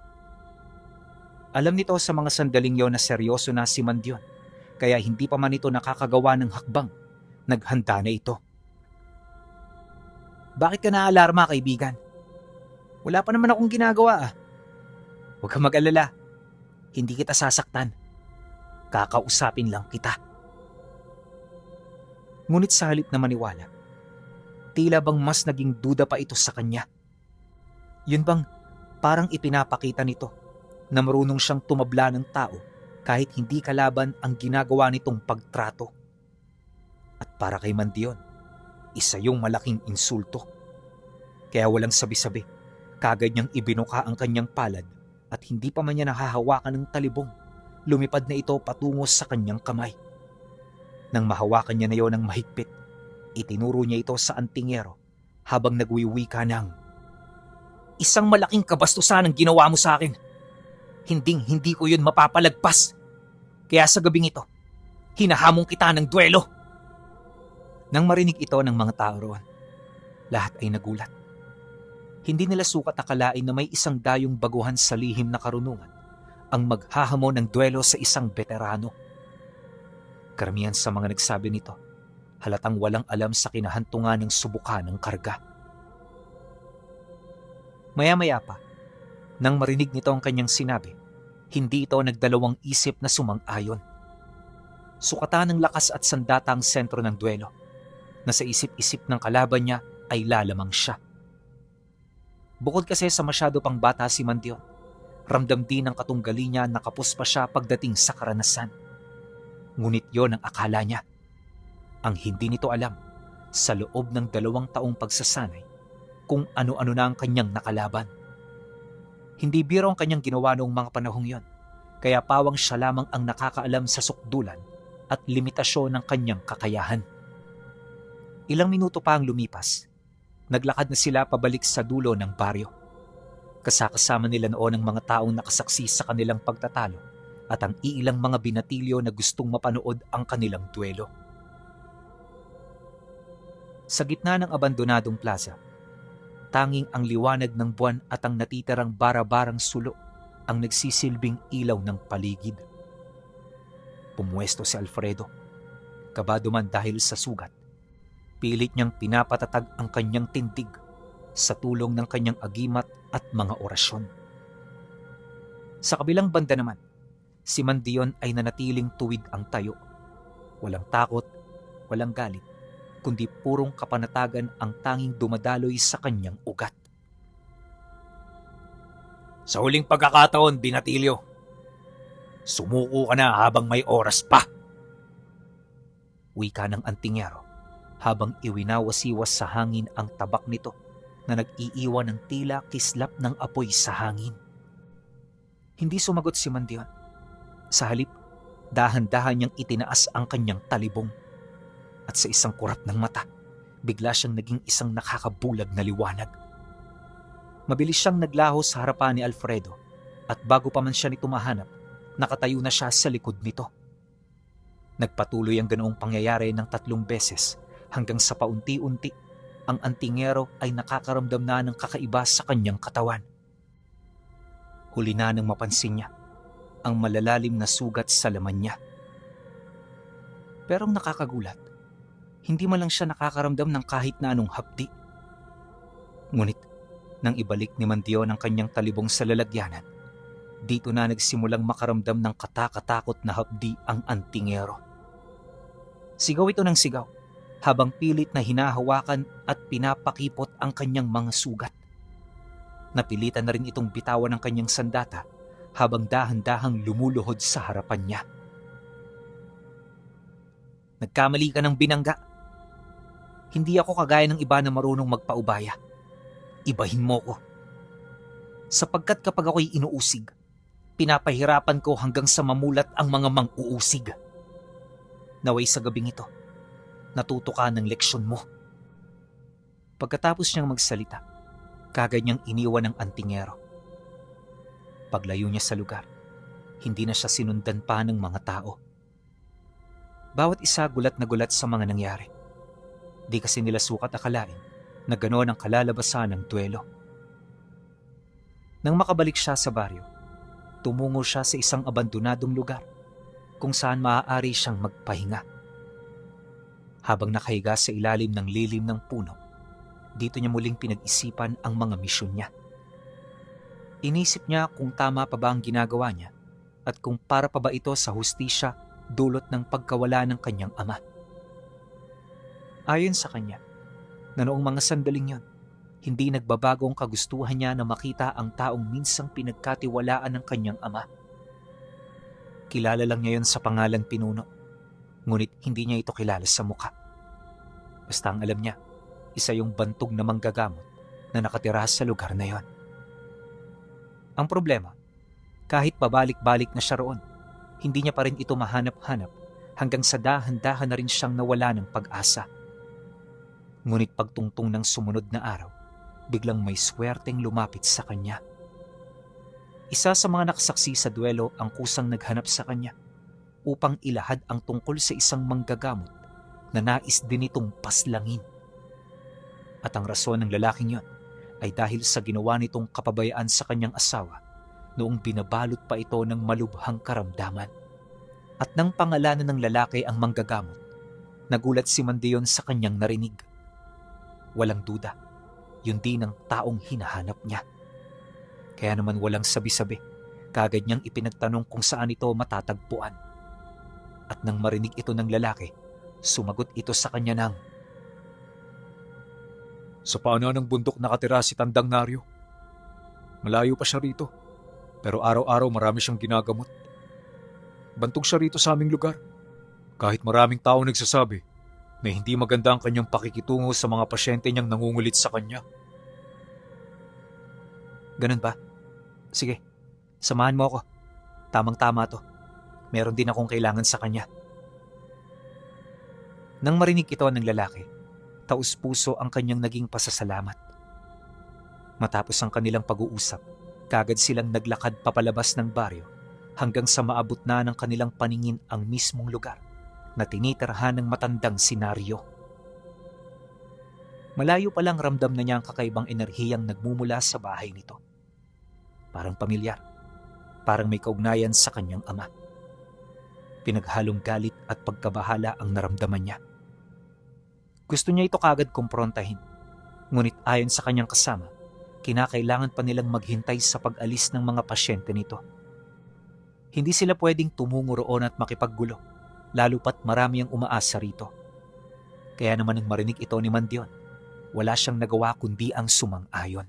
Alam nito sa mga sandaling yon na seryoso na si Mandion, kaya hindi pa man ito nakakagawa ng hakbang, naghanda na ito. Bakit ka naaalarma, kaibigan? Wala pa naman akong ginagawa ah. Huwag kang mag-alala, hindi kita sasaktan. Kakausapin lang kita. Ngunit sa halip na maniwala, tila bang mas naging duda pa ito sa kanya. Yun bang parang ipinapakita nito na marunong siyang tumabla ng tao kahit hindi kalaban ang ginagawa nitong pagtrato. At para kay Mandion, isa yung malaking insulto. Kaya walang sabi-sabi, kagad niyang ibinuka ang kanyang palad at hindi pa man niya nahahawakan ng talibong, lumipad na ito patungo sa kanyang kamay. Nang mahawakan niya na yon ng mahigpit, itinuro niya ito sa antingero habang nagwiwika ng, "Isang malaking kabastusan ang ginawa mo sa akin. Hindi ko yun mapapalagpas. Kaya sa gabing ito, hinahamon kita ng duelo." Nang marinig ito ng mga tao roon, lahat ay nagulat. Hindi nila sukat akalain na may isang dayong baguhan sa lihim na karunungan ang maghahamon ng duelo sa isang veterano. Karamihan sa mga nagsabi nito, halatang walang alam sa kinahantungan ng subukan ng karga. Maya-maya pa, nang marinig nito ang kanyang sinabi, hindi ito nagdalawang isip na sumang-ayon. Sukatan ng lakas at sandata ang sentro ng duelo, na sa isip-isip ng kalaban niya ay lalamang siya. Bukod kasi sa masyado pang bata si Mandion, ramdam din ng katunggali niya na kapos pa siya pagdating sa karanasan. Ngunit yon ang akala niya. Ang hindi nito alam, sa loob ng 2 taong pagsasanay, kung ano-ano na ang kanyang nakalaban. Hindi biro ang kanyang ginawa noong mga panahong yon, kaya pawang siya lamang ang nakakaalam sa sukdulan at limitasyon ng kanyang kakayahan. Ilang minuto pa ang lumipas, naglakad na sila pabalik sa dulo ng baryo. Kasakasama nila noon ang mga taong nakasaksi sa kanilang pagtatalo at ang iilang mga binatilyo na gustong mapanood ang kanilang duelo. Sa gitna ng abandonadong plaza, tanging ang liwanag ng buwan at ang natitirang bara-barang sulo ang nagsisilbing ilaw ng paligid. Pumuwesto si Alfredo, kabado man dahil sa sugat. Pilit niyang pinapatatag ang kanyang tindig sa tulong ng kanyang agimat at mga orasyon. Sa kabilang banda naman, si Mandion ay nanatiling tuwid ang tayo. Walang takot, walang galit, kundi purong kapanatagan ang tanging dumadaloy sa kanyang ugat. "Sa huling pagkakataon, Binatilyo, sumuko ka na habang may oras pa," wika ng antingero habang iwinawasiwas sa hangin ang tabak nito na nag-iiwan ng tila kislap ng apoy sa hangin. Hindi sumagot si Mandion. Sa halip, dahan-dahan niyang itinaas ang kanyang talibong. At sa isang kurap ng mata, bigla siyang naging isang nakakabulag na liwanag. Mabilis siyang naglaho sa harapan ni Alfredo at bago pa man siya nito mahanap, nakatayo na siya sa likod nito. Nagpatuloy ang ganoong pangyayari ng 3 beses hanggang sa paunti-unti ang antingero ay nakakaramdam na ng kakaiba sa kanyang katawan. Huli na nang mapansin niya ang malalalim na sugat sa laman niya. Pero ang nakakagulat, hindi man lang siya nakakaramdam ng kahit na anong hapdi. Ngunit nang ibalik ni Mandion ang kanyang talibong sa lalagyanan, dito na nagsimulang makaramdam ng katakatakot na hapdi ang antingero. Sigaw ito ng sigaw habang pilit na hinahawakan at pinapakipot ang kanyang mga sugat. Napilitan na rin itong bitawan ng kanyang sandata habang dahan-dahang lumuluhod sa harapan niya. Nagkamali ka ng binangga. Hindi ako kagaya ng iba na marunong magpaubaya. Ibahin mo ko. Sapagkat kapag ako'y inuusig, pinapahirapan ko hanggang sa mamulat ang mga mang-uusig. Naway sa gabing ito, natuto ka ng leksyon mo. Pagkatapos niyang magsalita, kagad niyang iniwan ng antingero. Paglayo niya sa lugar, hindi na siya sinundan pa ng mga tao. Bawat isa gulat na gulat sa mga nangyari. Di kasi nila sukat akalain na gano'n ang kalalabasan ng duelo. Nang makabalik siya sa baryo, tumungo siya sa isang abandonadong lugar kung saan maaari siyang magpahinga. Habang nakahiga sa ilalim ng lilim ng puno, dito niya muling pinag-isipan ang mga misyon niya. Inisip niya kung tama pa ba ang ginagawa niya at kung para pa ba ito sa hustisya dulot ng pagkawala ng kanyang ama. Ayon sa kanya, na noong mga sandaling yon, hindi nagbabago ang kagustuhan niya na makita ang taong minsang pinagkatiwalaan ng kanyang ama. Kilala lang niya yon sa pangalan Pinuno, ngunit hindi niya ito kilala sa mukha. Basta ang alam niya, isa yung bantog na manggagamot na nakatira sa lugar na yon. Ang problema, kahit pabalik-balik na siya roon, hindi niya pa rin ito mahanap-hanap hanggang sa dahan-dahan na rin siyang nawala ng pag-asa. Ngunit pagtungtong ng sumunod na araw, biglang may swerteng lumapit sa kanya. Isa sa mga nakasaksi sa duelo ang kusang naghanap sa kanya upang ilahad ang tungkol sa isang manggagamot na nais din itong paslangin. At ang rason ng lalaking yon ay dahil sa ginawa nitong kapabayaan sa kanyang asawa noong binabalot pa ito ng malubhang karamdaman. At nang pangalanan ng lalaki ang manggagamot, nagulat si Mandion sa kanyang narinig. Walang duda, yun din ang taong hinahanap niya. Kaya naman walang sabi-sabi, kagad niyang ipinagtanong kung saan ito matatagpuan. At nang marinig ito ng lalaki, sumagot ito sa kanya ng, Sa paanan ng bundok nakatira si Tandang Naryo. Malayo pa siya rito, pero araw-araw marami siyang ginagamot. Bantog siya rito sa aming lugar. Kahit maraming tao nagsasabi na hindi maganda ang kanyang pakikitungo sa mga pasyente niyang nangungulit sa kanya. ganun ba? Sige, samahan mo ako. Tamang-tama to. Meron din akong kailangan sa kanya. Nang marinig ito ng lalaki, taus-puso ang kanyang naging pasasalamat. Matapos ang kanilang pag-uusap, kagad silang naglakad papalabas ng baryo hanggang sa maabot na ng kanilang paningin ang mismong lugar na tinitirhan ng matandang senaryo. Malayo pa lang ramdam na niya ang kakaibang enerhiyang nagmumula sa bahay nito. Parang pamilyar, parang may kaugnayan sa kanyang ama. Pinaghalong galit at pagkabahala ang naramdaman niya. Gusto niya ito kagad kumprontahin, ngunit ayon sa kanyang kasama, kinakailangan pa nilang maghintay sa pag-alis ng mga pasyente nito. Hindi sila pwedeng tumungo roon at makipaggulo, lalo pat marami ang umaasa rito. Kaya naman nang marinig ito ni Mandion, wala siyang nagawa kundi ang sumang-ayon.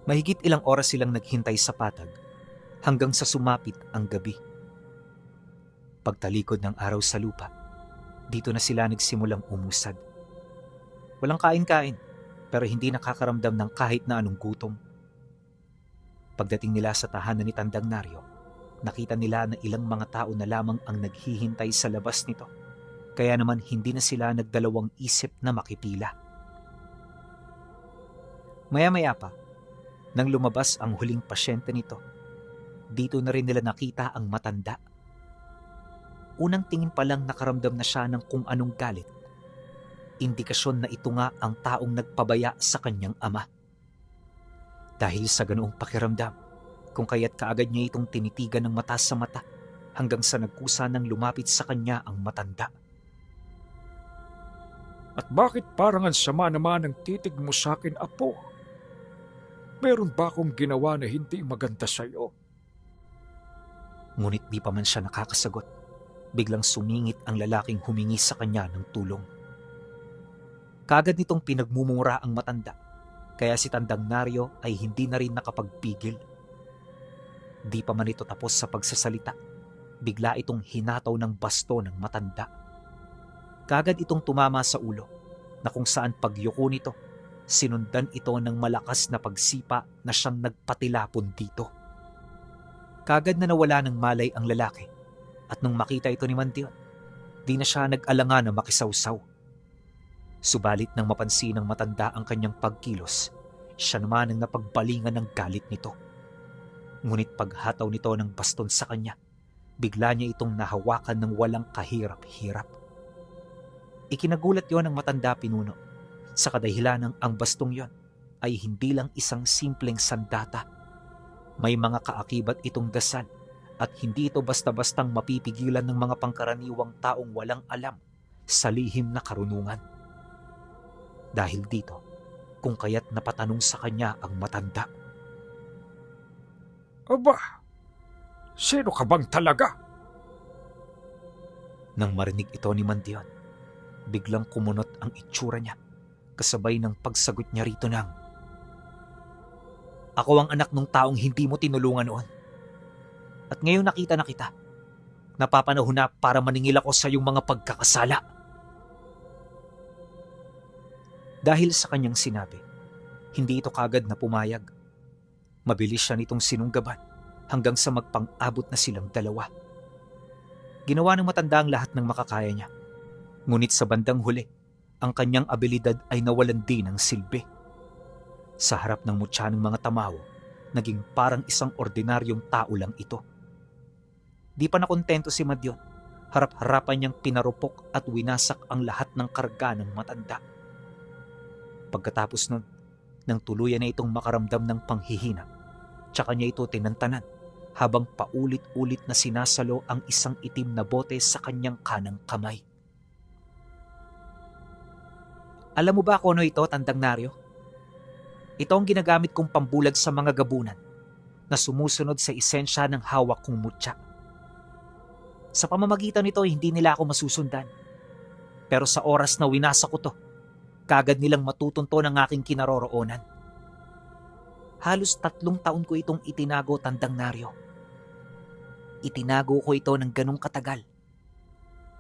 Mahigit ilang oras silang naghintay sa patag hanggang sa sumapit ang gabi. Pagtalikod ng araw sa lupa, dito na sila nagsimulang umusad. Walang kain-kain, pero hindi nakakaramdam ng kahit na anong gutom. Pagdating nila sa tahanan ni Tandang Naryo, nakita nila na ilang mga tao na lamang ang naghihintay sa labas nito. Kaya naman hindi na sila nagdalawang isip na makipila. Maya-maya pa, nang lumabas ang huling pasyente nito, dito na rin nila nakita ang matanda. Unang tingin pa lang nakaramdam na siya ng kung anong galit. Indikasyon na ito nga ang taong nagpabaya sa kanyang ama. Dahil sa ganoong pakiramdam, kung kaya't kaagad niya itong tinitigan ng mata sa mata hanggang sa nagkusa ng lumapit sa kanya ang matanda. At bakit parang ang sama naman ang titig mo sa akin, Apo? Meron ba akong ginawa na hindi maganda sa iyo? Ngunit di pa man siya nakakasagot, biglang sumingit ang lalaking humingi sa kanya ng tulong. Kagad nitong pinagmumura ang matanda, kaya si Tandang Naryo ay hindi na rin nakapagpigil. Di pa man ito tapos sa pagsasalita, bigla itong hinataw ng basto ng matanda. Kagad itong tumama sa ulo na kung saan pagyuko nito, sinundan ito ng malakas na pagsipa na siyang nagpatilapon dito. Kagad na nawala ng malay ang lalaki at nung makita ito ni Mantion, di na siya nag-alangan na makisawsaw. Subalit nang mapansin ng matanda ang kanyang pagkilos, siya naman ang napagbalingan ng galit nito. Ngunit paghataw nito ng baston sa kanya, bigla niya itong nahawakan ng walang kahirap-hirap. Ikinagulat yon ng matanda pinuno sa kadahilanang ang bastong yon ay hindi lang isang simpleng sandata. May mga kaakibat itong dasal at hindi ito basta-bastang mapipigilan ng mga pangkaraniwang taong walang alam sa lihim na karunungan. Dahil dito, kung kaya't napatanong sa kanya ang matanda. Aba, sino ka bang talaga? Nang marinig ito ni Mantion, biglang kumunot ang itsura niya kasabay ng pagsagot niya rito ng, "Ako ang anak ng taong hindi mo tinulungan noon. At ngayon nakita na kita. Napapanahon na para maningil ako sa iyong mga pagkakasala." Dahil sa kanyang sinabi, hindi ito kagad na pumayag. Mabilis siya nitong sinunggaban hanggang sa magpang-abot na silang dalawa. Ginawa ng matanda ang lahat ng makakaya niya. Ngunit sa bandang huli, ang kanyang abilidad ay nawalan din ng silbi. Sa harap ng mutya ng mga tamaw, naging parang isang ordinaryong tao lang ito. Di pa nakontento si Mantion, harap-harapan niyang pinarupok at winasak ang lahat ng karga ng matanda. Pagkatapos nun, nang tuluyan na itong makaramdam ng panghihina, tsaka niya ito tinantanan habang paulit-ulit na sinasalo ang isang itim na bote sa kanyang kanang kamay. "Alam mo ba kung ano ito, Tandang Naryo? Ito ang ginagamit kong pambulag sa mga gabunan na sumusunod sa esensya ng hawak kong mutya. Sa pamamagitan nito, hindi nila ako masusundan. Pero sa oras na winasa ko to, kagad nilang matutunto ng aking kinaroroonan. Halos 3 taon ko itong itinago, Tandang Naryo. Itinago ko ito ng ganong katagal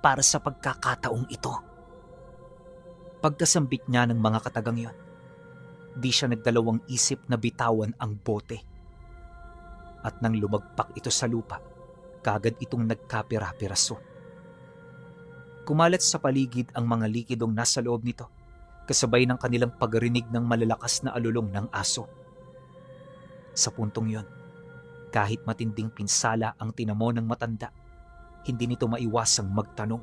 para sa pagkakataong ito." Pagkasambit niya ng mga katagang yon, di siya nagdalawang isip na bitawan ang bote. At nang lumagpak ito sa lupa, kagad itong nagkapira-piraso. Kumalat sa paligid ang mga likidong nasa loob nito, kasabay ng kanilang pagrinig ng malalakas na alulong ng aso. Sa puntong yon, kahit matinding pinsala ang tinamo ng matanda, hindi nito maiwasang magtanong.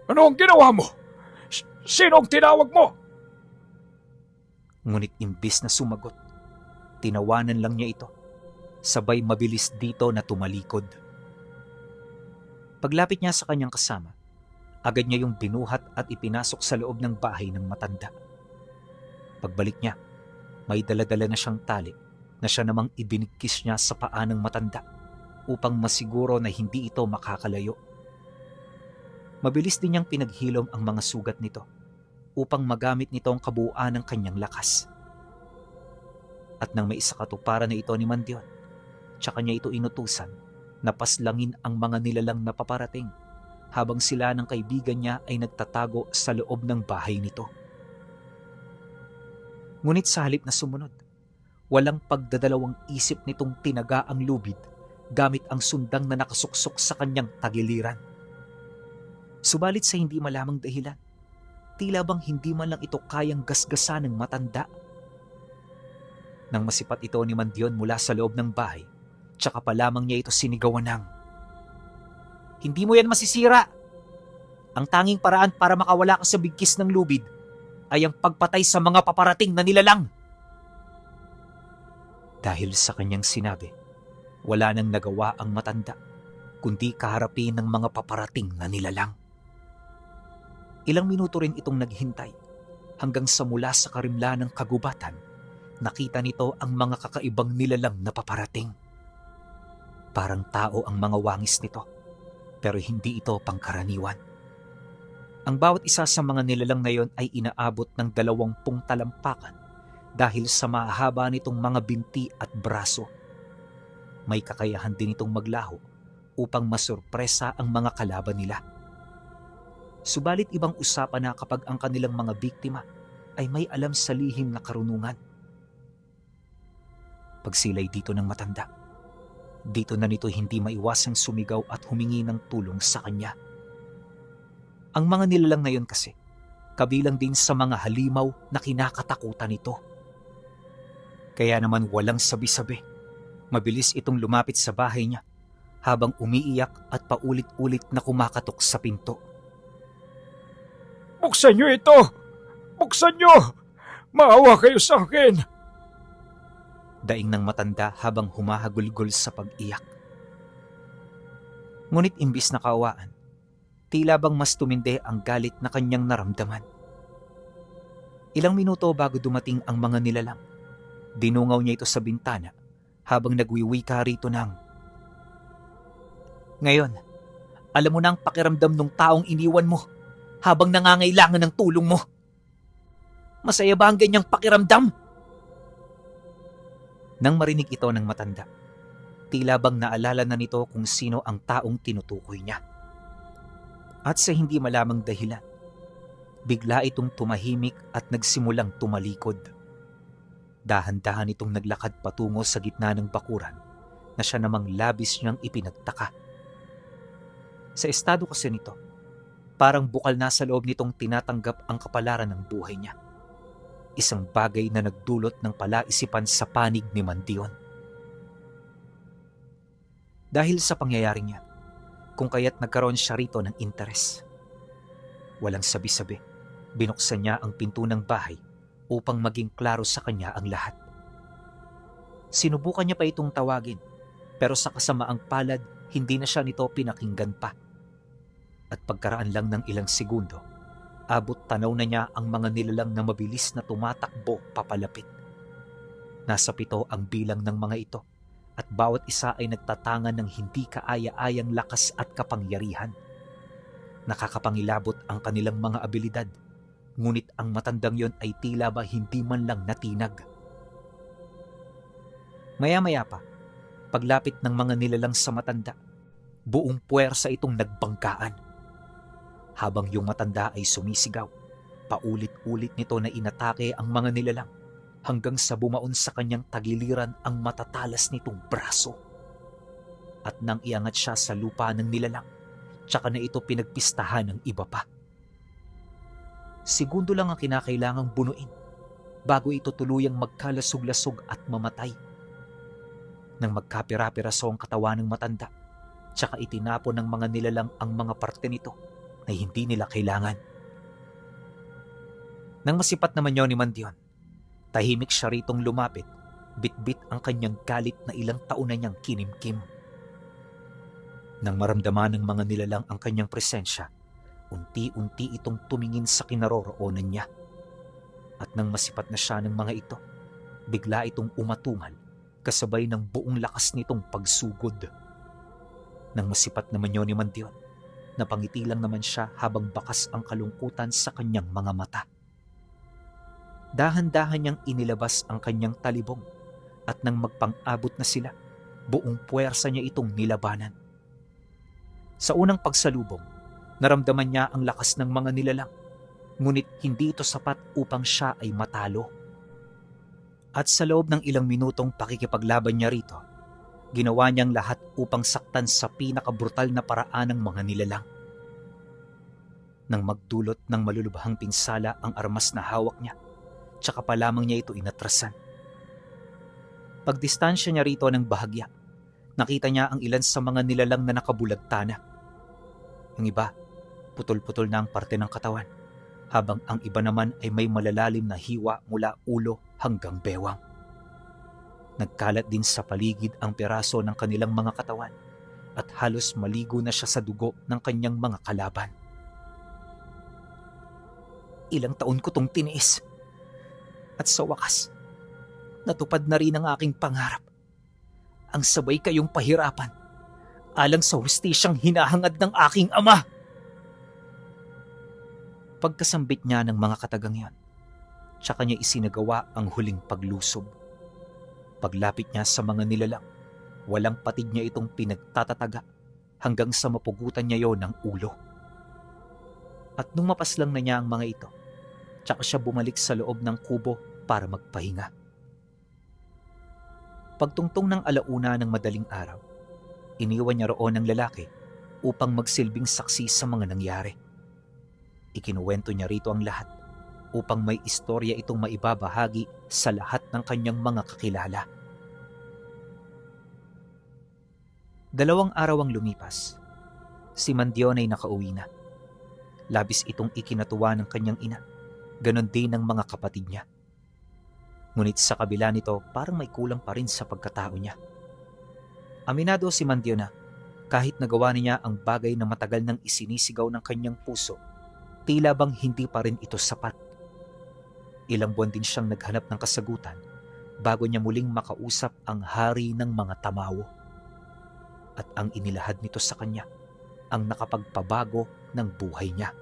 Ano ang ginawa mo? Sino ang tinawag mo? Ngunit imbis na sumagot, tinawanan lang niya ito, sabay mabilis dito na tumalikod. Paglapit niya sa kanyang kasama, agad niya yung binuhat at ipinasok sa loob ng bahay ng matanda. Pagbalik niya, may daladala na siyang tali na siya namang ibinigkis niya sa paa ng matanda upang masiguro na hindi ito makakalayo. Mabilis din niyang pinaghilom ang mga sugat nito upang magamit nito ang kabuuan ng kanyang lakas. At nang maisakatuparan na ito ni Mantion, tsaka niya ito inutusan na paslangin ang mga nilalang na paparating habang sila ng kaibigan niya ay nagtatago sa loob ng bahay nito. Ngunit sa halip na sumunod, walang pagdadalawang isip nitong tinaga ang lubid gamit ang sundang na nakasuksok sa kanyang tagiliran. Subalit sa hindi malamang dahilan, tila bang hindi man lang ito kayang gasgasan ng matanda. Nang masipat ito ni Mantion mula sa loob ng bahay, tsaka pa lamang niya ito sinigawan ng, "Hindi mo yan masisira! Ang tanging paraan para makawala ka sa bigkis ng lubid ay ang pagpatay sa mga paparating na nilalang." Dahil sa kanyang sinabi, wala nang nagawa ang matanda, kundi kaharapin ng mga paparating na nilalang. Ilang minuto rin itong naghintay hanggang sa mula sa karimlan ng kagubatan, nakita nito ang mga kakaibang nilalang na paparating. Parang tao ang mga wangis nito, pero hindi ito pangkaraniwan. Ang bawat isa sa mga nilalang na yon ay inaabot ng 20 talampakan dahil sa mahaba nitong mga binti at braso. May kakayahan din itong maglaho upang masurpresa ang mga kalaban nila. Subalit ibang usapan na kapag ang kanilang mga biktima ay may alam sa lihim na karunungan. Pagsilay dito ng matanda, dito na nito hindi maiwasang sumigaw at humingi ng tulong sa kanya. Ang mga nilalang na yon kasi, kabilang din sa mga halimaw na kinakatakutan nito. Kaya naman walang sabi-sabi, mabilis itong lumapit sa bahay niya habang umiiyak at paulit-ulit na kumakatok sa pinto. Buksan niyo ito! Buksan niyo! Maawa kayo sa akin! Daing ng matanda habang humahagulgol sa pag-iyak. Ngunit imbis na kaawaan, tila bang mas tumindi ang galit na kanyang naramdaman. Ilang minuto bago dumating ang mga nilalang, dinungaw niya ito sa bintana habang nagwiwika rito ng, "Ngayon, alam mo na ang pakiramdam ng taong iniwan mo habang nangangailangan ng tulong mo. Masaya ba ang ganyang pakiramdam?" Nang marinig ito ng matanda, tila bang naalala na nito kung sino ang taong tinutukoy niya. At sa hindi malamang dahilan, bigla itong tumahimik at nagsimulang tumalikod. Dahan-dahan itong naglakad patungo sa gitna ng bakuran na siya namang labis niyang ipinagtaka. Sa estado kasi nito, parang bukal na sa loob nitong tinatanggap ang kapalaran ng buhay niya. Isang bagay na nagdulot ng palaisipan sa panig ni Mandion. Dahil sa pangyayaring yan, kung kaya't nagkaroon siya rito ng interes. Walang sabi-sabi, binuksan niya ang pinto ng bahay upang maging klaro sa kanya ang lahat. Sinubukan niya pa itong tawagin, pero sa kasamaang palad, hindi na siya nito pinakinggan pa. At pagkaraan lang ng ilang segundo, abot tanaw na niya ang mga nilalang na mabilis na tumatakbo papalapit. Nasa 7 ang bilang ng mga ito at bawat isa ay nagtatangan ng hindi kaaya-ayang lakas at kapangyarihan. Nakakapangilabot ang kanilang mga abilidad, ngunit ang matandang yon ay tila ba hindi man lang natinag. Maya-maya pa, paglapit ng mga nilalang sa matanda, buong puwersa itong nagbanggaan. Habang yung matanda ay sumisigaw, paulit-ulit nito na inatake ang mga nilalang hanggang sa bumaon sa kanyang tagiliran ang matatalas nitong braso. At nang iangat siya sa lupa ng nilalang, tsaka na ito pinagpistahan ng iba pa. Segundo lang ang kinakailangang bunuin bago ito tuluyang magkalasog-lasog at mamatay. Nang magkapira-piraso ang katawan ng matanda, tsaka itinapon ng mga nilalang ang mga parte nito ay hindi nila kailangan. Nang masipat naman yun ni Mandion, tahimik siya ritong lumapit, bit-bit ang kanyang galit na ilang taon na niyang kinimkim. Nang maramdaman ng mga nilalang ang kanyang presensya, unti-unti itong tumingin sa kinaroroonan niya. At nang masipat na siya ng mga ito, bigla itong umatungal kasabay ng buong lakas nitong pagsugod. Nang masipat naman yun ni Mandion, napangiti lang naman siya habang bakas ang kalungkutan sa kanyang mga mata. Dahan-dahan niyang inilabas ang kanyang talibong at nang magpang-abot na sila, buong puwersa niya itong nilabanan. Sa unang pagsalubong, naramdaman niya ang lakas ng mga nilalang, ngunit hindi ito sapat upang siya ay matalo. At sa loob ng ilang minutong pakikipaglaban niya rito, ginawa niyang lahat upang saktan sa pinakabrutal na paraan ng mga nilalang. Nang magdulot ng malulubhang pinsala ang armas na hawak niya, tsaka pa lamang niya ito inatrasan. Pagdistansya niya rito ng bahagya, nakita niya ang ilan sa mga nilalang na nakabulagta na. Yung iba, putol-putol na ang parte ng katawan, habang ang iba naman ay may malalalim na hiwa mula ulo hanggang bewang. Nagkalat din sa paligid ang piraso ng kanilang mga katawan at halos maligo na siya sa dugo ng kanyang mga kalaban. Ilang taon ko tong tiniis. At sa wakas, natupad na rin ang aking pangarap. Ang sabay kayong pahirapan, alang sa hustisyang hinahangad ng aking ama. Pagkasambit niya ng mga katagang yon, tsaka niya isinagawa ang huling paglusob. Paglapit niya sa mga nilalang, walang patid niya itong pinagtatataga, hanggang sa mapugutan niya yon ng ulo. At nung mapaslang na niya ang mga ito, tsaka siya bumalik sa loob ng kubo para magpahinga. Pagtungtong ng alauna ng madaling araw, iniwan niya roon ang lalaki upang magsilbing saksi sa mga nangyari. Ikinuwento niya rito ang lahat upang may istorya itong maibabahagi sa lahat ng kanyang mga kakilala. 2 araw ang lumipas. Si Mandion ay nakauwi na. Labis itong ikinatuwa ng kanyang ina, ganon din ng mga kapatid niya. Ngunit sa kabila nito, parang may kulang pa rin sa pagkatao niya. Aminado si Mandion na kahit nagawa niya ang bagay na matagal nang isinisigaw ng kanyang puso, tila bang hindi pa rin ito sapat. Ilang buwan din siyang naghanap ng kasagutan bago niya muling makausap ang hari ng mga tamawo. At ang inilahad nito sa kanya ang nakapagpabago ng buhay niya.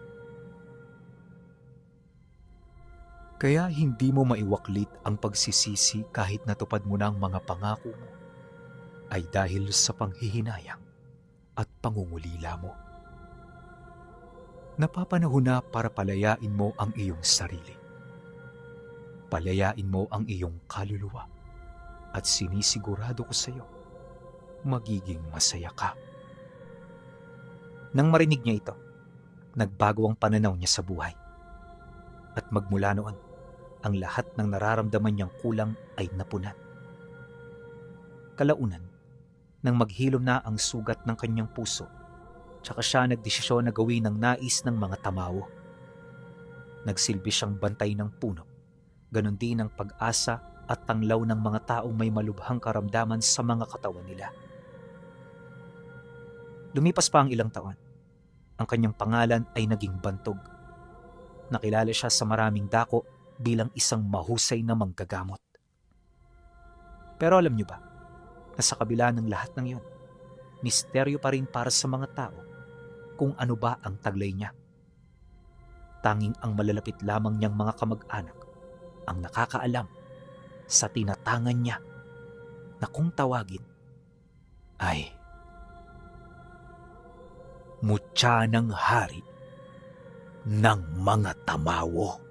Kaya hindi mo maiwaklit ang pagsisisi kahit natupad mo na ang mga pangako mo ay dahil sa panghihinayang at pangungulila mo. Napapanahon na para palayain mo ang iyong sarili. Palayain mo ang iyong kaluluwa at sinisigurado ko sa iyo, magiging masaya ka. Nang marinig niya ito, nagbago ang pananaw niya sa buhay. At magmula noon, ang lahat ng nararamdaman niyang kulang ay napunan. Kalaunan, nang maghilom na ang sugat ng kanyang puso, tsaka siya nagdesisyon na gawin ang nais ng mga tamawo. Nagsilbi siyang bantay ng puno, ganon din ang pag-asa at tanglaw ng mga taong may malubhang karamdaman sa mga katawan nila. Lumipas pa ang ilang taon. Ang kanyang pangalan ay naging Bantog. Nakilala siya sa maraming dako bilang isang mahusay na manggagamot. Pero alam niyo ba, na sa kabila ng lahat ng iyon, misteryo pa rin para sa mga tao kung ano ba ang taglay niya. Tanging ang malalapit lamang niyang mga kamag-anak ang nakakaalam sa tinatangan niya na kung tawagin ay Mutya ng Hari ng mga Tamawo.